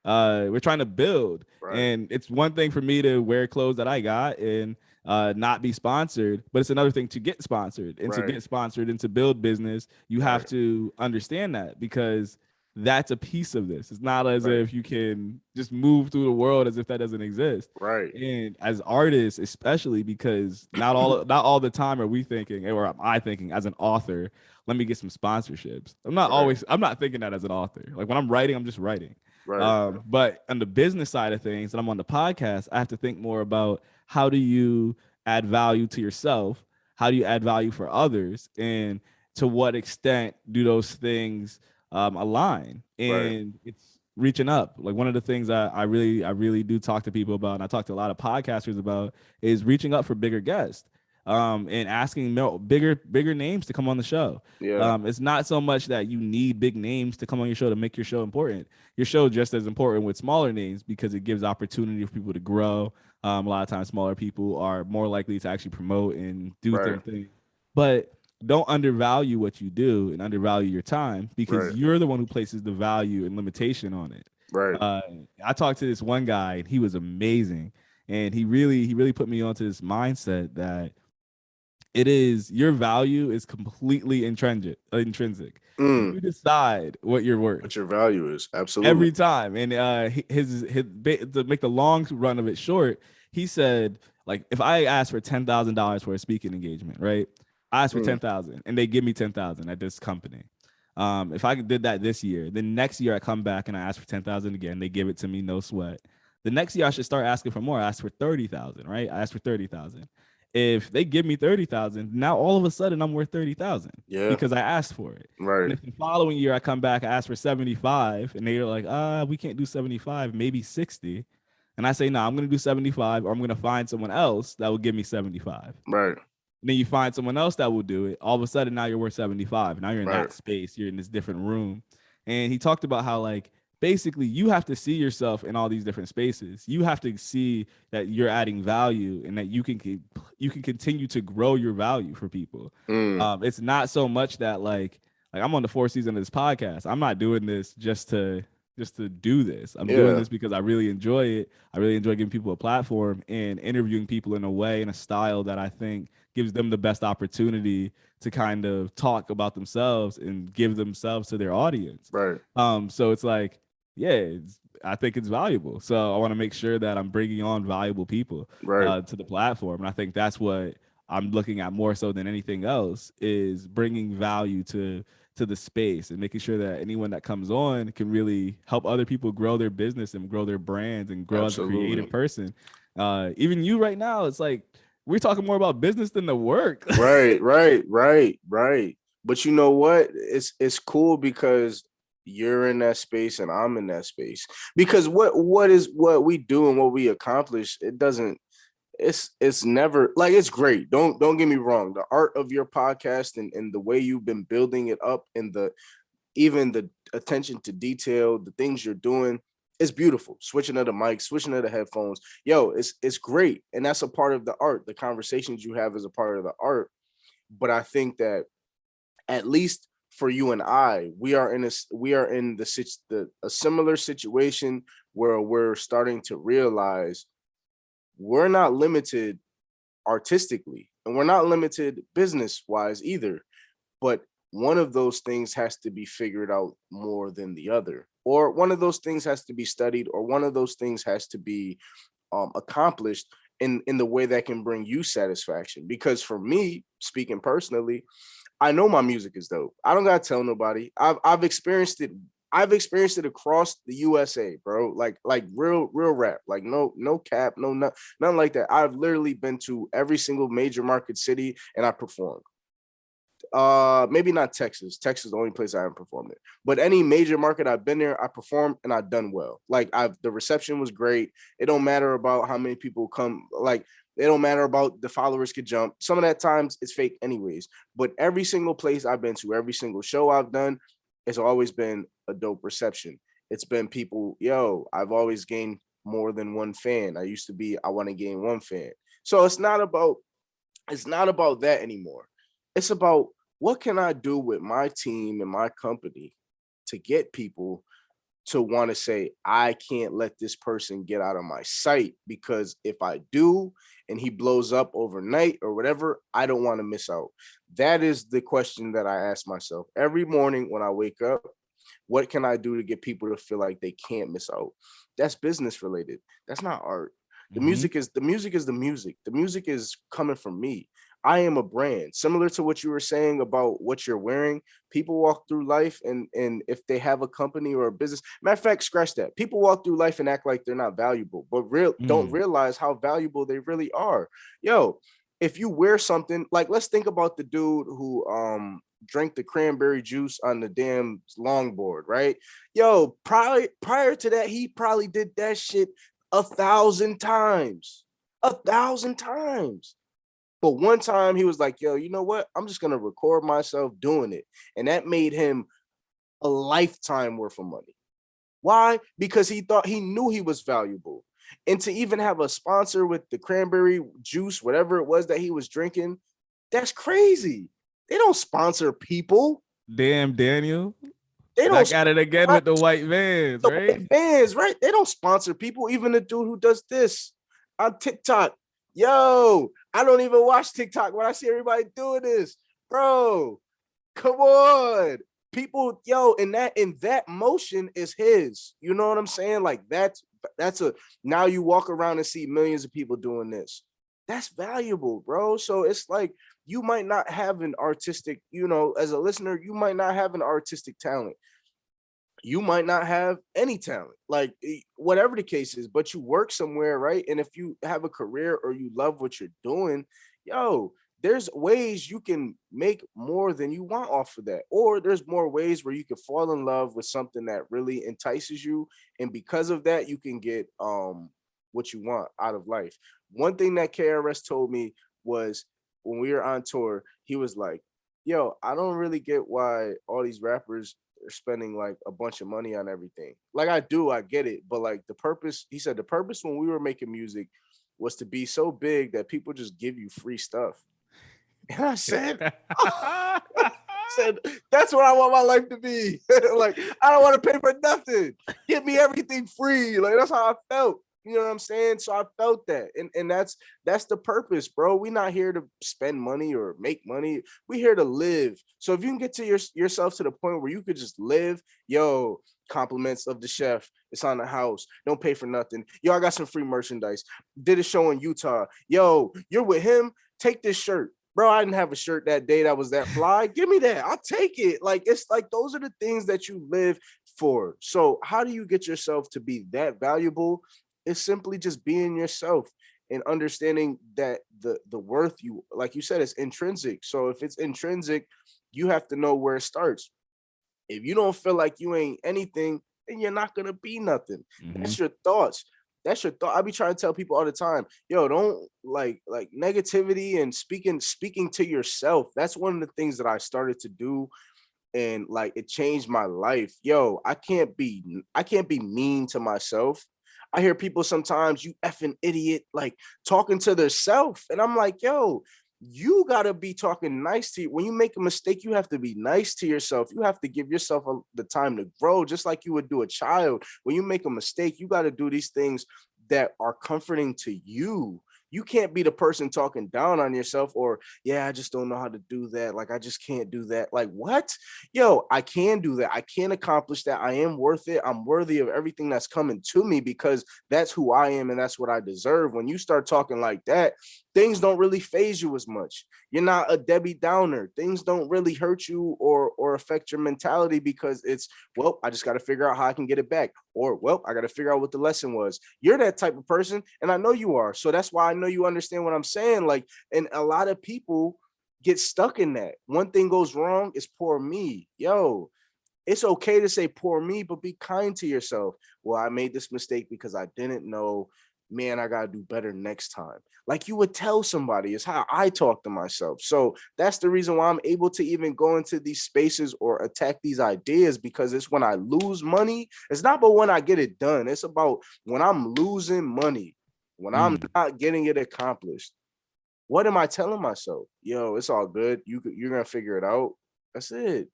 build, and it's one thing for me to wear clothes that I got and not be sponsored, but it's another thing to get sponsored and to get sponsored and to build business. You have to understand that because that's a piece of this. It's not as if you can just move through the world as if that doesn't exist. Right. And as artists, especially because not all the time are we thinking, or am I thinking as an author, let me get some sponsorships. I'm not thinking that as an author. Like when I'm writing, I'm just writing. Right. But on the business side of things, and I'm on the podcast, I have to think more about how do you add value to yourself? How do you add value for others? And to what extent do those things align? And it's reaching up. Like one of the things I really do talk to people about, and I talk to a lot of podcasters about, is reaching up for bigger guests and asking bigger names to come on the show. It's not so much that you need big names to come on your show to make your show important. Your show just as important with smaller names because it gives opportunity for people to grow. A lot of times smaller people are more likely to actually promote and do their thing. But don't undervalue what you do and undervalue your time because you're the one who places the value and limitation on it. I talked to this one guy and he was amazing. And he really put me onto this mindset that it is your value is completely intrinsic. You decide what you're worth. What your value is. Absolutely. Every time. And his to make the long run of it short, he said, like, if I ask for $10,000 for a speaking engagement, right? I asked for 10,000 and they give me 10,000 at this company. If I did that this year, then next year I come back and I ask for 10,000 again. They give it to me, no sweat. The next year I should start asking for more. I asked for 30,000, right? I asked for 30,000. If they give me 30,000, now all of a sudden I'm worth 30,000 because I asked for it. Right. And if the following year I come back, I ask for 75 and they're like, we can't do 75, maybe 60. And I say, no, I'm going to do 75 or I'm going to find someone else that will give me 75. Right. And then you find someone else that will do it. All of a sudden, now you're worth 75. Now you're in that space. You're in this different room. And he talked about how, like, basically you have to see yourself in all these different spaces. You have to see that you're adding value and that you can continue to grow your value for people. It's not so much that like I'm on the 4th season of this podcast. I'm not doing this just to do this. I'm doing this because I really enjoy it. I really enjoy giving people a platform and interviewing people in a way, in a style that I think gives them the best opportunity to kind of talk about themselves and give themselves to their audience. Right. So it's like, I think it's valuable. So I want to make sure that I'm bringing on valuable people to the platform. And I think that's what I'm looking at more so than anything else is bringing value to the space and making sure that anyone that comes on can really help other people grow their business and grow their brands and grow as a creative person. Even you right now, it's like we're talking more about business than the work. Right. But you know what? It's cool because you're in that space and I'm in that space. Because what we do and what we accomplish, it doesn't it's never like, it's great. Don't get me wrong. The art of your podcast and the way you've been building it up, and even the attention to detail, the things you're doing, it's beautiful. Switching of the mic, switching of the headphones, yo, it's great, and that's a part of the art. The conversations you have is a part of the art. But I think that, at least for you and I, we are in a similar situation where we're starting to realize we're not limited artistically, and we're not limited business wise either. But one of those things has to be figured out more than the other, or one of those things has to be studied, or one of those things has to be accomplished in the way that can bring you satisfaction. Because for me, speaking personally, I know my music is dope. I don't gotta tell nobody. I've experienced it. I've experienced it across the USA, bro. Like real rap. Like no cap, nothing like that. I've literally been to every single major market city and I performed. Maybe not Texas. Texas is the only place I haven't performed it. But any major market I've been there, I performed and I've done well. Like the reception was great. It don't matter about how many people come. Like it don't matter about the followers could jump. Some of that times it's fake anyways. But every single place I've been to, every single show I've done, it's always been a dope reception. It's been people, yo, I've always gained more than one fan. I want to gain one fan. So it's not about that anymore. It's about, what can I do with my team and my company to get people to want to say, I can't let this person get out of my sight, because if I do and he blows up overnight or whatever, I don't want to miss out. That is the question that I ask myself every morning when I wake up. What can I do to get people to feel like they can't miss out? That's business related. That's not art. The music is the music. The music is coming from me. I am a brand. Similar to what you were saying about what you're wearing, people walk through life and if they have a company or a business, matter of fact, scratch that. People walk through life and act like they're not valuable, but don't realize how valuable they really are. Yo, if you wear something, like, let's think about the dude who drank the cranberry juice on the damn longboard, right? Yo, prior to that, he probably did that shit 1,000 times. 1,000 times. But one time he was like, yo, you know what? I'm just going to record myself doing it. And that made him a lifetime worth of money. Why? Because he knew he was valuable. And to even have a sponsor with the cranberry juice, whatever it was that he was drinking, that's crazy. They don't sponsor people. Damn, Daniel. They don't got it again with the white vans, right? White vans, right? They don't sponsor people. Even the dude who does this on TikTok. Yo, I don't even watch TikTok when I see everybody doing this. Bro, come on. People, yo, and that motion is his. You know what I'm saying? Like that's now you walk around and see millions of people doing this. That's valuable, bro. So it's like, you might not have an artistic, as a listener, you might not have an artistic talent. You might not have any talent, like whatever the case is, but you work somewhere, right? And if you have a career or you love what you're doing, yo, there's ways you can make more than you want off of that. Or there's more ways where you can fall in love with something that really entices you. And because of that, you can get what you want out of life. One thing that KRS told me was, when we were on tour, he was like, yo, I don't really get why all these rappers are spending like a bunch of money on everything. Like I get it. But like he said the purpose when we were making music was to be so big that people just give you free stuff. And I said, that's what I want my life to be. Like, I don't want to pay for nothing. Give me everything free. Like, that's how I felt. You know what I'm saying? So I felt that. And that's the purpose, bro. We're not here to spend money or make money. We're here to live. So if you can get to yourself to the point where you could just live, yo, compliments of the chef. It's on the house. Don't pay for nothing. Yo, I got some free merchandise. Did a show in Utah. Yo, you're with him. Take this shirt. Bro, I didn't have a shirt that day that was that fly. Give me that. I'll take it. Like, it's like, those are the things that you live for. So how do you get yourself to be that valuable? It's simply just being yourself and understanding that the worth, you, like you said, is intrinsic. So if it's intrinsic, you have to know where it starts. If you don't feel like you ain't anything, then you're not going to be nothing. That's your thoughts. That's your thought. I be trying to tell people all the time, yo, don't like negativity and speaking to yourself. That's one of the things that I started to do, and like it changed my life. Yo, I can't be mean to myself. I hear people sometimes, you effing idiot, like talking to their self. And I'm like, yo, you gotta be talking nice to you. When you make a mistake, you have to be nice to yourself. You have to give yourself the time to grow, just like you would do a child. When you make a mistake, you got to do these things that are comforting to you. You can't be the person talking down on yourself, or, yeah, I just don't know how to do that. Like, I just can't do that. Like, what? Yo, I can do that. I can accomplish that. I am worth it. I'm worthy of everything that's coming to me, because that's who I am and that's what I deserve. When you start talking like that, things don't really phase you as much. You're not a Debbie Downer. Things don't really hurt you or affect your mentality, because it's, well, I just got to figure out how I can get it back. Or, well, I got to figure out what the lesson was. You're that type of person, and I know you are. So that's why I know you understand what I'm saying. Like, and a lot of people get stuck in that. One thing goes wrong, it's poor me. Yo, it's okay to say poor me, but be kind to yourself. Well, I made this mistake because I didn't know. Man, I got to do better next time. Like you would tell somebody, is how I talk to myself. So that's the reason why I'm able to even go into these spaces or attack these ideas, because it's when I lose money. It's not about when I get it done. It's about when I'm losing money, when I'm not getting it accomplished. What am I telling myself? Yo, it's all good. You're going to figure it out. That's it.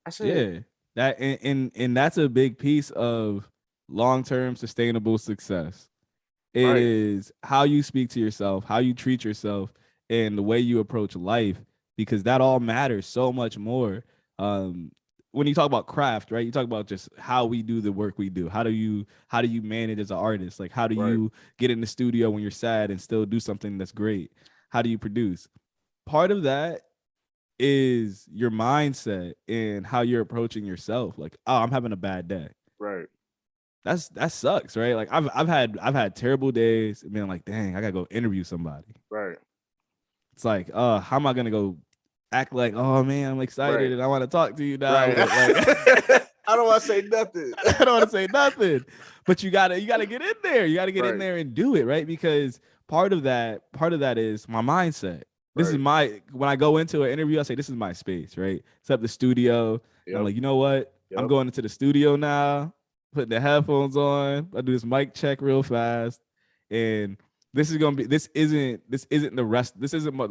That's it. Yeah. That and that's a big piece of long-term sustainable success. It is how you speak to yourself, how you treat yourself, and the way you approach life, because that all matters so much more. When you talk about craft, right? You talk about just how we do the work we do. How do you manage as an artist? Like, how do you get in the studio when you're sad and still do something that's great? How do you produce? Part of that is your mindset and how you're approaching yourself. Like, oh, I'm having a bad day. Right. That sucks, right? Like I've had terrible days and being like, dang, I gotta go interview somebody. Right. It's like, how am I gonna go act like, oh man, I'm excited and I want to talk to you now? Right. But like, I don't want to say nothing. I don't want to say nothing. But you gotta get in there. You gotta get in there and do it, right? Because part of that is my mindset. This is when I go into an interview, I say, this is my space, right? It's up the studio. I'm like, you know what? I'm going into the studio now, putting the headphones on. I do this mic check real fast. And this isn't the rest. This isn't what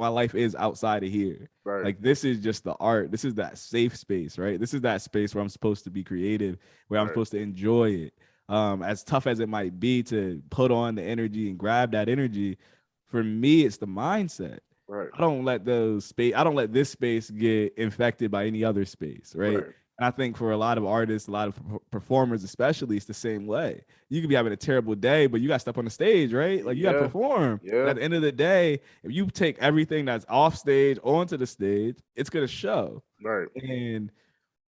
my life is outside of here. Right. Like, this is just the art. This is that safe space, right? This is that space where I'm supposed to be creative, where I'm supposed to enjoy it. As tough as it might be to put on the energy and grab that energy, for me, it's the mindset. Right. I don't let this space get infected by any other space, right? And I think for a lot of artists, a lot of performers especially, it's the same way. You could be having a terrible day, but you got to step on the stage, right? Like, you got to perform. And at the end of the day, if you take everything that's off stage onto the stage, it's going to show. Right. And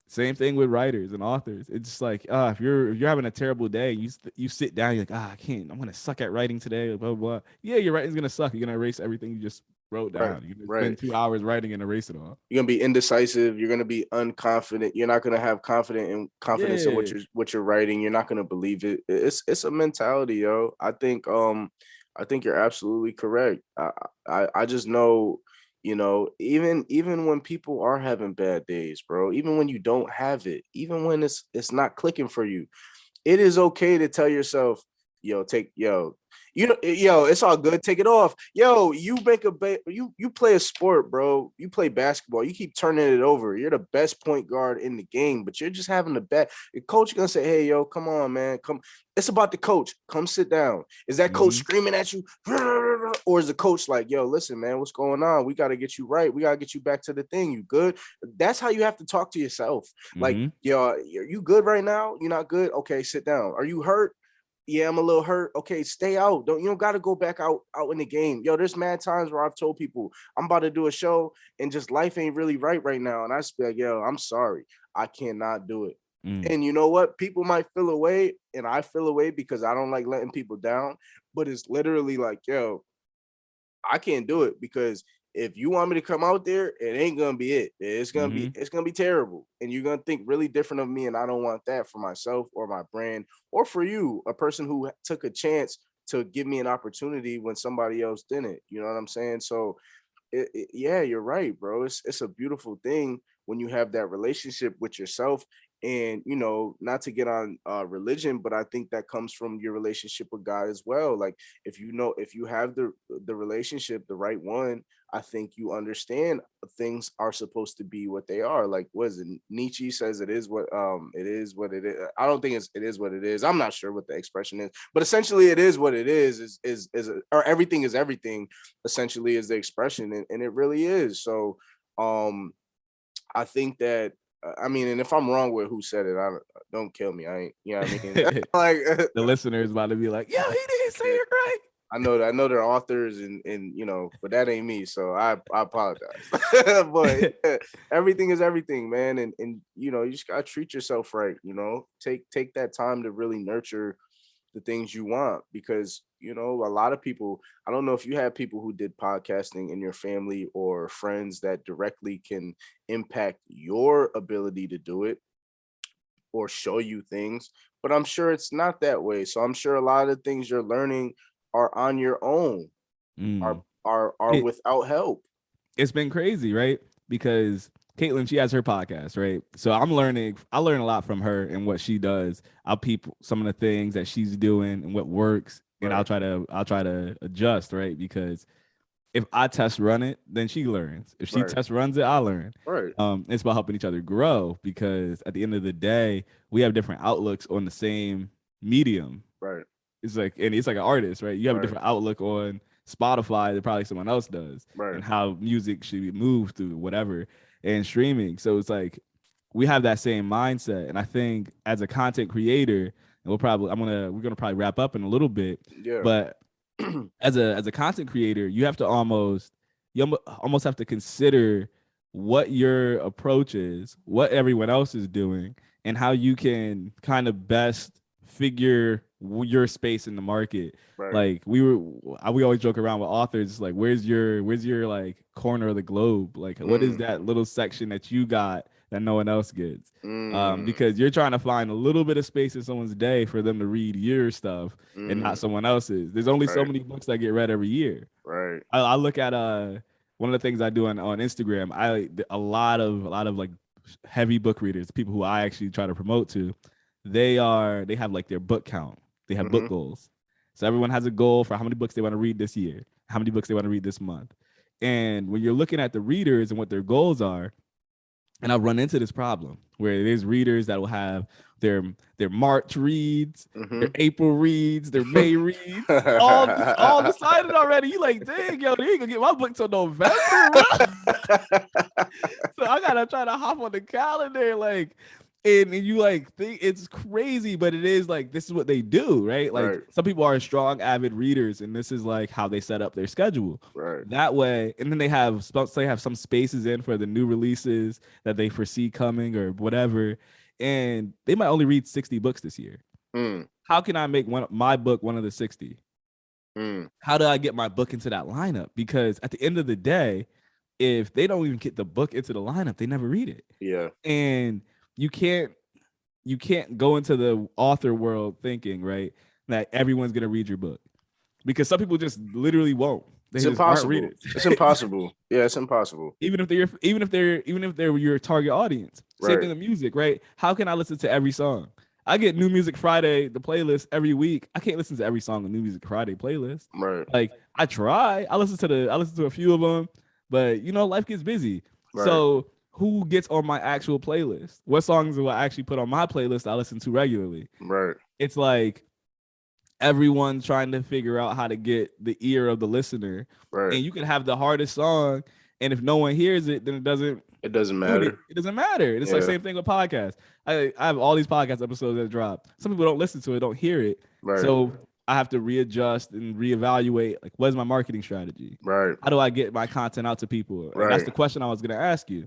same thing with writers and authors. It's just like, if you're having a terrible day, you sit down, you're like, I can't, I'm going to suck at writing today, blah, blah, blah. Yeah, your writing's going to suck. You're going to erase everything you just wrote down. You're going to spend 2 hours writing and erase it all. You're going to be indecisive. You're going to be unconfident. You're not going to have confidence in what you're writing. You're not going to believe it. It's a mentality, yo. I think you're absolutely correct. I just know, you know, even when people are having bad days, bro, even when you don't have it, even when it's not clicking for you, it is okay to tell yourself, it's all good. Take it off. Yo, you make you play a sport, bro. You play basketball. You keep turning it over. You're the best point guard in the game, but you're just having a bad. Your coach is gonna say, "Hey, yo, come on, man. Come." It's about the coach. Come sit down. Is that coach screaming at you, or is the coach like, "Yo, listen, man, what's going on? We got to get you right. We got to get you back to the thing. You good?" That's how you have to talk to yourself. Like, yo, are you good right now? You're not good. Okay, sit down. Are you hurt? Yeah, I'm a little hurt. Okay, stay out. You don't got to go back out in the game. Yo, there's mad times where I've told people I'm about to do a show and just life ain't really right now. And I just be like, yo, I'm sorry. I cannot do it. And you know what? People might feel away, and I feel away because I don't like letting people down. But it's literally like, yo, I can't do it because if you want me to come out there, it ain't gonna be it. It's gonna be terrible, and you're gonna think really different of me, and I don't want that for myself or my brand or for you, a person who took a chance to give me an opportunity when somebody else didn't. You know what I'm saying? So, yeah, you're right, bro. It's a beautiful thing when you have that relationship with yourself. And not to get on religion, but I think that comes from your relationship with God as well. Like, if you have the relationship, the right one, I think you understand things are supposed to be what they are. Like, what is it? Nietzsche says it is what it is. I don't think it is what it is. I'm not sure what the expression is, but essentially it is what it is or everything is everything, essentially, is the expression, and it really is. So I think that I mean, and if I'm wrong with who said it, don't kill me. I ain't, you know what I mean? Like The listener is about to be like, "Yo, he didn't say it right." I know they're authors and but that ain't me. So I apologize. But everything is everything, man. And you just gotta treat yourself right. Take that time to really nurture the things you want, because a lot of people, I don't know if you have people who did podcasting in your family or friends that directly can impact your ability to do it or show you things, but I'm sure it's not that way. So I'm sure a lot of the things you're learning are on your own, are without help. It's been crazy, right? Because Caitlin, she has her podcast, right? So I learn a lot from her and what she does. I'll peep some of the things that she's doing and what works, and I'll try to adjust, right? Because if I test run it, then she learns. If she test runs it, I learn. Right. It's about helping each other grow, because at the end of the day, we have different outlooks on the same medium. Right. It's like an artist, right? You have a different outlook on Spotify that probably someone else does, and how music should be moved through whatever and streaming. So it's like we have that same mindset, and I think as a content creator, and we're gonna probably wrap up in a little bit. Yeah. But as a content creator, you almost have to consider what your approach is, what everyone else is doing, and how you can kind of best figure your space in the market. Like we always joke around with authors, like where's your like corner of the globe, like what is that little section that you got that no one else gets? Because you're trying to find a little bit of space in someone's day for them to read your stuff and not someone else's. There's only so many books that get read every year. I look at one of the things I do on Instagram, a lot of like heavy book readers, people who I actually try to promote to, they have like their book count. They have book goals. So everyone has a goal for how many books they want to read this year, how many books they want to read this month. And when you're looking at the readers and what their goals are, and I've run into this problem where there's readers that will have their March reads, their April reads, their May reads, all decided already. You like, dang, yo, they ain't gonna get my book till November. So I gotta try to hop on the calendar, like. And you like think it's crazy, but it is like this is what they do, right? Like some people are strong, avid readers, and this is like how they set up their schedule. That way, and then they have some spaces in for the new releases that they foresee coming or whatever, and they might only read 60 books this year. How can I make my book one of the 60? How do I get my book into that lineup? Because at the end of the day, if they don't even get the book into the lineup, they never read it. Yeah. And you can't go into the author world thinking, right, that everyone's gonna read your book, because some people just literally won't. It's impossible. Read it. It's impossible. Yeah, it's impossible. Even if they're your target audience. Same thing with music, right? How can I listen to every song? I get New Music Friday, the playlist every week. I can't listen to every song on New Music Friday playlist. Like I try. I listen to a few of them, but life gets busy. So who gets on my actual playlist? What songs do I actually put on my playlist I listen to regularly? It's like everyone trying to figure out how to get the ear of the listener. And you can have the hardest song, and if no one hears it, then it doesn't matter. It doesn't matter. It's like same thing with podcasts. I have all these podcast episodes that drop. Some people don't listen to it, don't hear it. So I have to readjust and reevaluate, like, what is my marketing strategy? How do I get my content out to people? And that's the question I was going to ask you.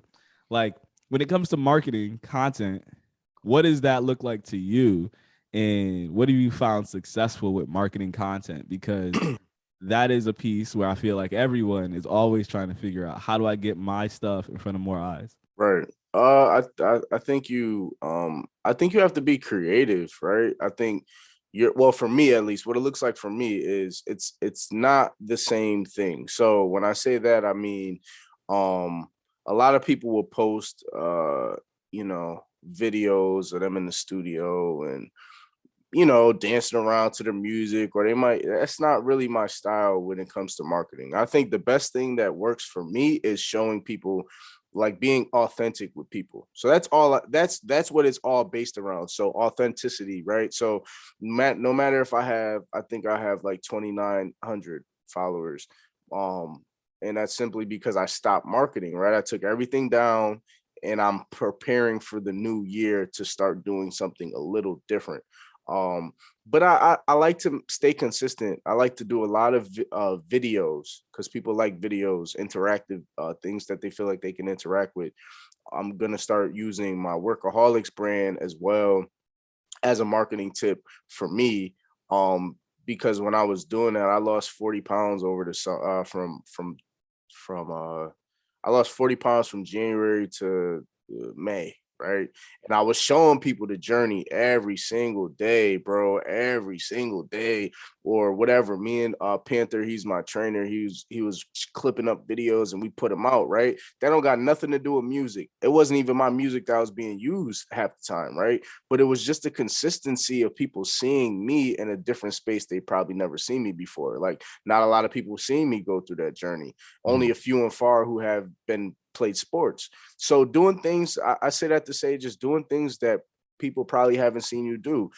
Like, when it comes to marketing content, what does that look like to you? And what have you found successful with marketing content? Because that is a piece where I feel like everyone is always trying to figure out, how do I get my stuff in front of more eyes? Right. I think you have to be creative, right? I think well, for me at least, what it looks like for me is it's not the same thing. So when I say that, I mean a lot of people will post videos of them in the studio and dancing around to their music, or that's not really my style when it comes to marketing. I think the best thing that works for me is showing people, like, being authentic with people. So that's what it's all based around. So authenticity, right? So no matter if I think I have like 2,900 followers, and that's simply because I stopped marketing, right? I took everything down and I'm preparing for the new year to start doing something a little different. But I like to stay consistent. I like to do a lot of videos because people like videos, interactive things that they feel like they can interact with. I'm gonna start using my Workaholics brand as well as a marketing tip for me. Because when I was doing that, I lost 40 pounds over the I lost 40 pounds from January to May, right? And I was showing people the journey every single day, bro, every single day, or whatever. Me and Panther, he's my trainer. He was clipping up videos and we put them out, right? That don't got nothing to do with music. It wasn't even my music that was being used half the time, right? But it was just the consistency of people seeing me in a different space they probably never seen me before. Like, not a lot of people seeing me go through that journey. Only a few and far who have been played sports. So doing things, I say that to say, just doing things that people probably haven't seen you do.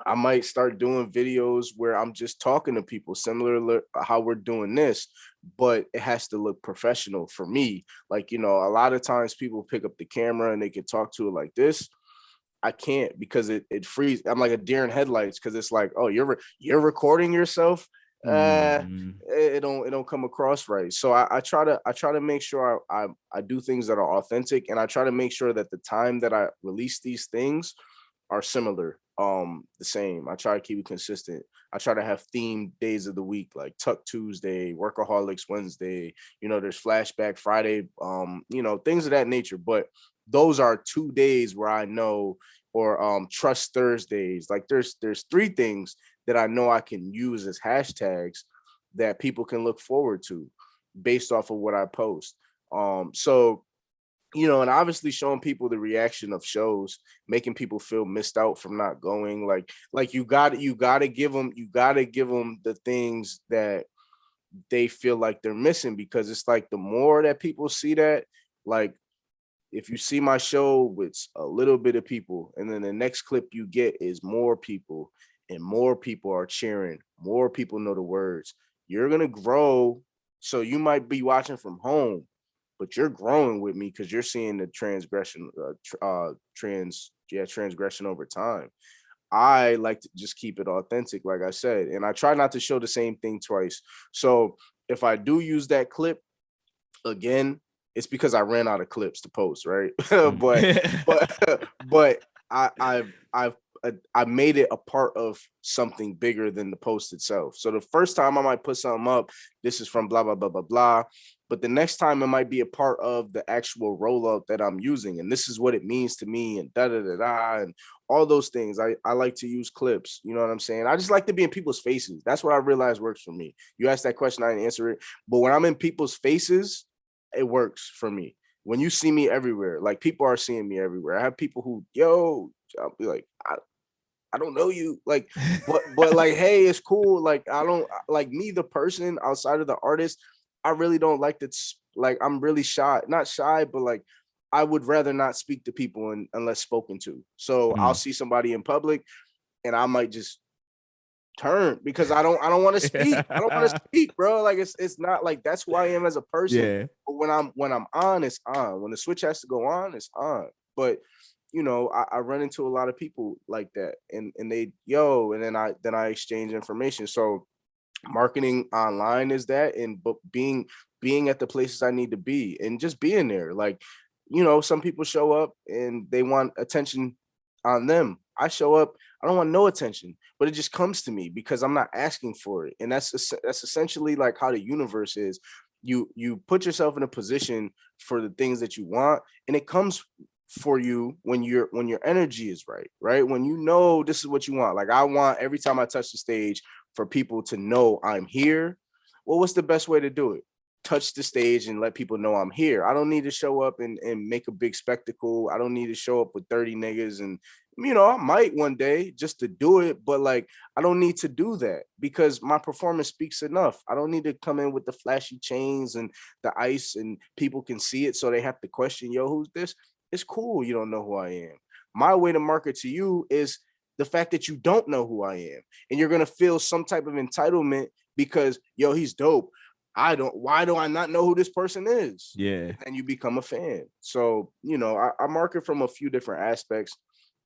I might start doing videos where I'm just talking to people similar to how we're doing this, but it has to look professional for me. Like, a lot of times people pick up the camera and they can talk to it like this. I can't, because it frees. I'm like a deer in headlights, because it's like, oh, you're recording yourself. It don't come across right. So I try to make sure I do things that are authentic, and I try to make sure that the time that I release these things are similar, the same. I try to keep it consistent. I try to have themed days of the week, like Tuck Tuesday, Workaholics Wednesday, there's Flashback Friday, things of that nature. But those are 2 days where I know, or Trust Thursdays. Like, there's 3 things that I know I can use as hashtags that people can look forward to based off of what I post. So, and obviously showing people the reaction of shows, making people feel missed out from not going. Like you gotta give them the things that they feel like they're missing, because it's like, the more that people see that, like, if you see my show with a little bit of people, and then the next clip you get is more people, and more people are cheering, more people know the words, you're going to grow. So you might be watching from home, but you're growing with me because you're seeing the transgression over time. I like to just keep it authentic, like I said, and I try not to show the same thing twice. So if I do use that clip again, it's because I ran out of clips to post, right? but I made it a part of something bigger than the post itself. So the first time I might put something up, this is from blah blah blah blah blah, but the next time it might be a part of the actual rollout that I'm using, and this is what it means to me, and da da da da, and all those things. I like to use clips. You know what I'm saying? I just like to be in people's faces. That's what I realized works for me. You asked that question, I didn't answer it, but when I'm in people's faces, it works for me. When you see me everywhere, like, people are seeing me everywhere. I have people who, I'll be like, I don't know you, like, but like, hey, it's cool. Like, I don't like me, the person outside of the artist. I really don't like that. Like, I'm really shy, not shy, but like, I would rather not speak to people unless spoken to. So I'll see somebody in public and I might just turn, because I don't want to speak. I don't want to speak, bro. Like, it's not like, that's who I am as a person. Yeah. But when I'm on, it's on. When the switch has to go on, it's on. But I run into a lot of people like that, and they and then I exchange information. So marketing online is that, and but being at the places I need to be, and just being there. Like, some people show up and they want attention on them, I show up, I don't want no attention, but it just comes to me because I'm not asking for it. And that's essentially like how the universe is. You put yourself in a position for the things that you want, and it comes for you when your energy is right? When you know this is what you want. Like I want every time I touch the stage for people to know I'm here. Well, what's the best way to do it? Touch the stage and let people know I'm here. I don't need to show up and make a big spectacle. I don't need to show up with 30 niggas. And, I might one day just to do it, but like, I don't need to do that because my performance speaks enough. I don't need to come in with the flashy chains and the ice and people can see it. So they have to question, yo, who's this? It's cool. You don't know who I am. My way to market to you is the fact that you don't know who I am. And you're going to feel some type of entitlement because, yo, he's dope. Why do I not know who this person is? Yeah. And you become a fan. So, I market from a few different aspects.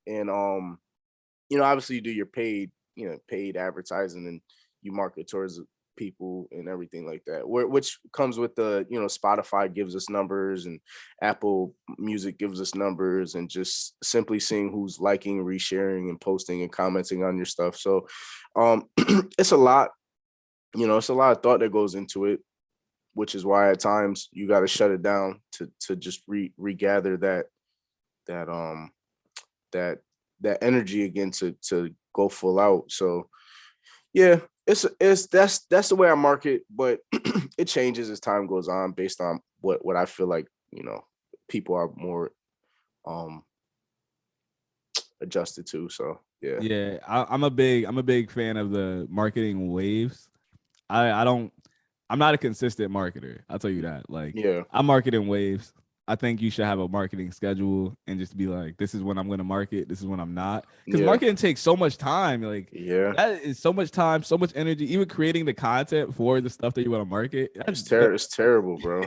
And, obviously you do your paid advertising and you market towards people and everything like that, which comes with the, Spotify gives us numbers and Apple Music gives us numbers and just simply seeing who's liking, resharing and posting and commenting on your stuff. So, it's a lot. It's a lot of thought that goes into it, which is why at times you got to shut it down to just regather that energy again to go full out. So yeah, that's the way I market, but it changes as time goes on based on what I feel like, people are more adjusted to. So yeah. I'm a big fan of the marketing waves. I'm not a consistent marketer. I'll tell you that. Like, Yeah. I market in waves. I think you should have a marketing schedule and just be like, this is when I'm going to market. This is when I'm not. Because marketing takes so much time. Like, that is so much time, so much energy. Even creating the content for the stuff that you want to market. It's terrible, bro.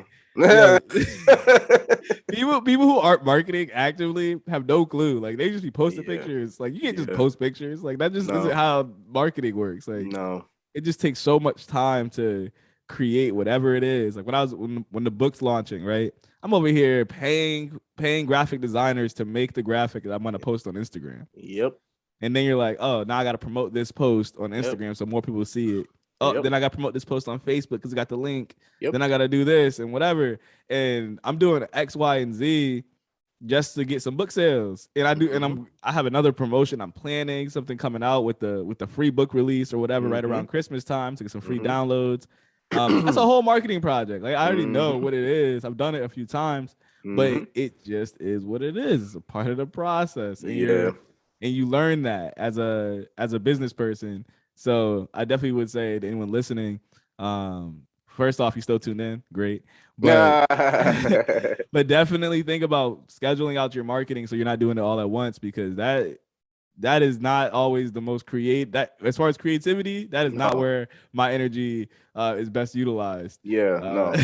People who aren't marketing actively have no clue. Like, they just be posting pictures. Like, you can't just post pictures. Like, that just isn't how marketing works. Like, no. It just takes so much time to create whatever it is. Like when the book's launching, right? I'm over here paying graphic designers to make the graphic that I'm gonna post on Instagram. Yep. And then you're like, oh, now I gotta promote this post on Instagram so more people see it. Oh, then I gotta promote this post on Facebook because it got the link. Then I gotta do this and whatever. And I'm doing X, Y, and Z just to get some book sales. And I do, and I have another promotion. I'm planning something coming out with the free book release or whatever right around Christmas time to get some free downloads. That's a whole marketing project. Like I already know what it is. I've done it a few times, but it just is what it is. It's a part of the process. And you learn that as a business person. So I definitely would say to anyone listening, first off, you still tuned in, great. But but definitely think about scheduling out your marketing so you're not doing it all at once, because that is not always the most that as far as creativity, that is not where my energy is best utilized. No.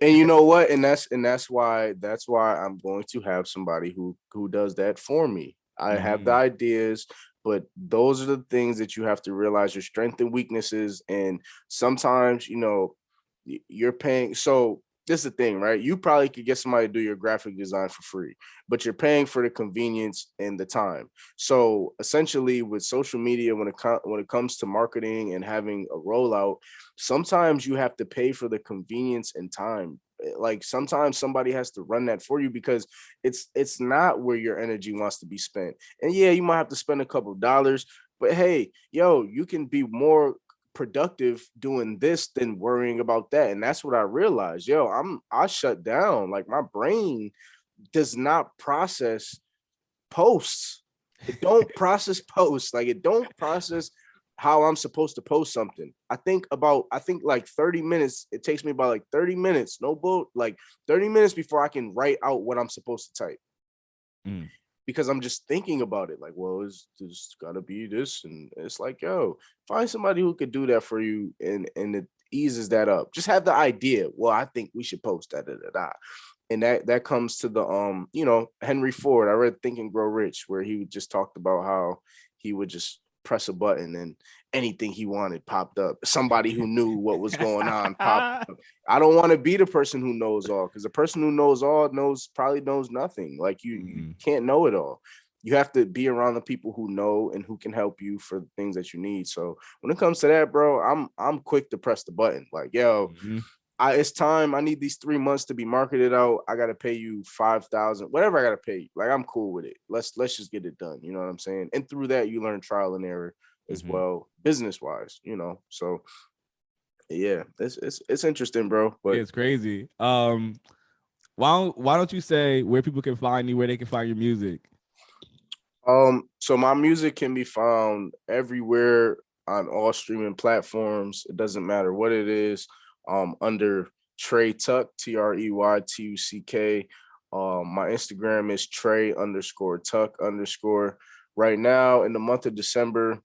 And you know what? And that's why I'm going to have somebody who does that for me. I have the ideas, but those are the things that you have to realize your strengths and weaknesses. And sometimes, you're paying. So this is the thing, right? You probably could get somebody to do your graphic design for free, but you're paying for the convenience and the time. So essentially with social media, when it comes to marketing and having a rollout, sometimes you have to pay for the convenience and time. Like sometimes somebody has to run that for you because it's not where your energy wants to be spent. And yeah, you might have to spend a couple of dollars, but hey, you can be more productive doing this than worrying about that. And that's what I realized. I shut down. Like my brain does not process posts. It don't process posts. Like it don't process how I'm supposed to post something. I think like 30 minutes. It takes me about like 30 minutes, like 30 minutes before I can write out what I'm supposed to type. Because I'm just thinking about it. Like, well, there's gotta be this. And it's like, find somebody who could do that for you. And it eases that up. Just have the idea. Well, I think we should post that. And that comes to the, Henry Ford. I read Think and Grow Rich, where he just talked about how he would just press a button and anything he wanted popped up. Somebody who knew what was going on popped up. I don't want to be the person who knows all, because the person who knows all probably knows nothing. Like you can't know it all. you have to be around the people who know and who can help you for the things that you need. So when it comes to that, bro, I'm quick to press the button. Like, yo, it's time. I need these 3 months to be marketed out. I gotta pay you 5,000, whatever I gotta pay you. Like, I'm cool with it. Let's just get it done. You know what I'm saying? And through that, you learn trial and error as well, business wise. You know, so yeah, it's interesting, bro. But it's crazy. Why don't you say where people can find you, where they can find your music? So my music can be found everywhere on all streaming platforms. It doesn't matter what it is. Under Trey Tuck, TreyTuck. My Instagram is Trey_Tuck_. Right now, in the month of December,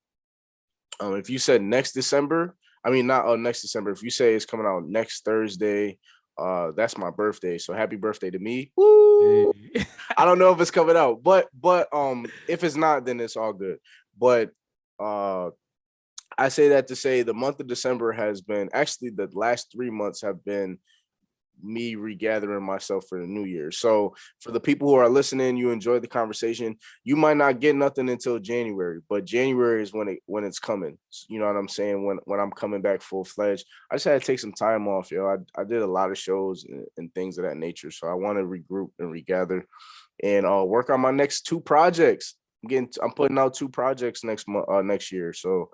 if you said next December, I mean not next December. If you say it's coming out next Thursday, that's my birthday. So happy birthday to me. Woo! Hey. I don't know if it's coming out, but if it's not, then it's all good. But I say that to say the month of December has been, actually the last 3 months have been me regathering myself for the new year. So for the people who are listening, you enjoyed the conversation. You might not get nothing until January, but January is when it's coming. You know what I'm saying? When I'm coming back full fledged. I just had to take some time off, yo. I did a lot of shows and things of that nature. So I want to regroup and regather and work on my next 2 projects. I'm putting out 2 projects next year. So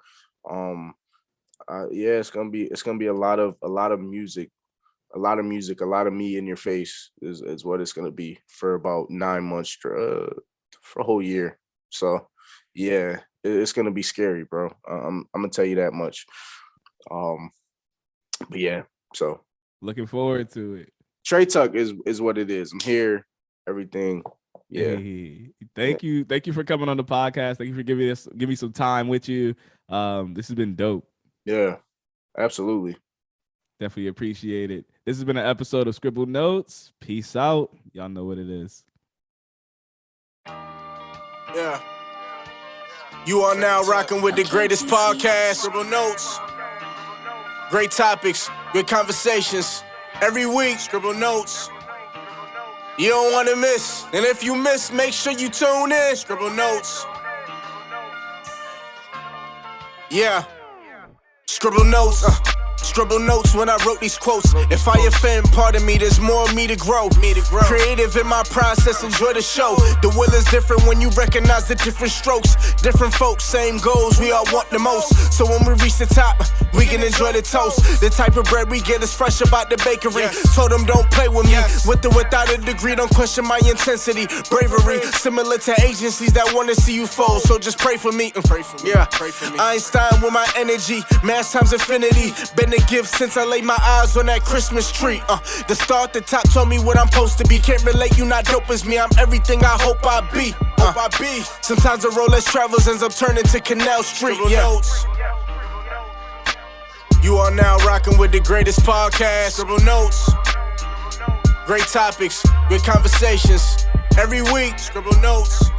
yeah, it's gonna be a lot of music, a lot of me in your face is what it's gonna be for about 9 months, for a whole year. So yeah, it's gonna be scary, bro. I'm gonna tell you that much. But yeah, so looking forward to it. Trey Tuck is what it is. I'm here, everything. Yeah. Hey, thank you for coming on the podcast. Thank you for giving me some time with you. This has been dope. Yeah, absolutely. Definitely appreciate it. This has been an episode of Scribbled Notes. Peace out. Y'all know what it is. Yeah. You are now rocking with the greatest podcast, Scribbled Notes. Great topics, good conversations. Every week, Scribbled Notes. You don't want to miss. And if you miss, make sure you tune in. Scribbled Notes. Yeah. Scribbled Notes. Scribbled notes when I wrote these quotes. If I offend, pardon me, there's more of me to grow. Creative in my process, enjoy the show. The will is different when you recognize the different strokes. Different folks, same goals, we all want the most. So when we reach the top, we can enjoy the toast. The type of bread we get is fresh about the bakery. Told them don't play with me. With or without a degree, don't question my intensity. Bravery, similar to agencies that want to see you fold. So just pray for me. Yeah, Einstein with my energy, mass times infinity. Been a gift since I laid my eyes on that Christmas tree. The star at the top told me what I'm supposed to be. Can't relate, you not dope as me. I'm everything I hope I be. Sometimes the road less travels ends up turning to Canal Street. Notes. You are now rocking with the greatest podcast. Scribbled Notes. Great topics, good conversations. Every week, Scribbled Notes.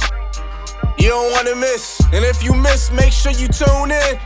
You don't want to miss. And if you miss, make sure you tune in.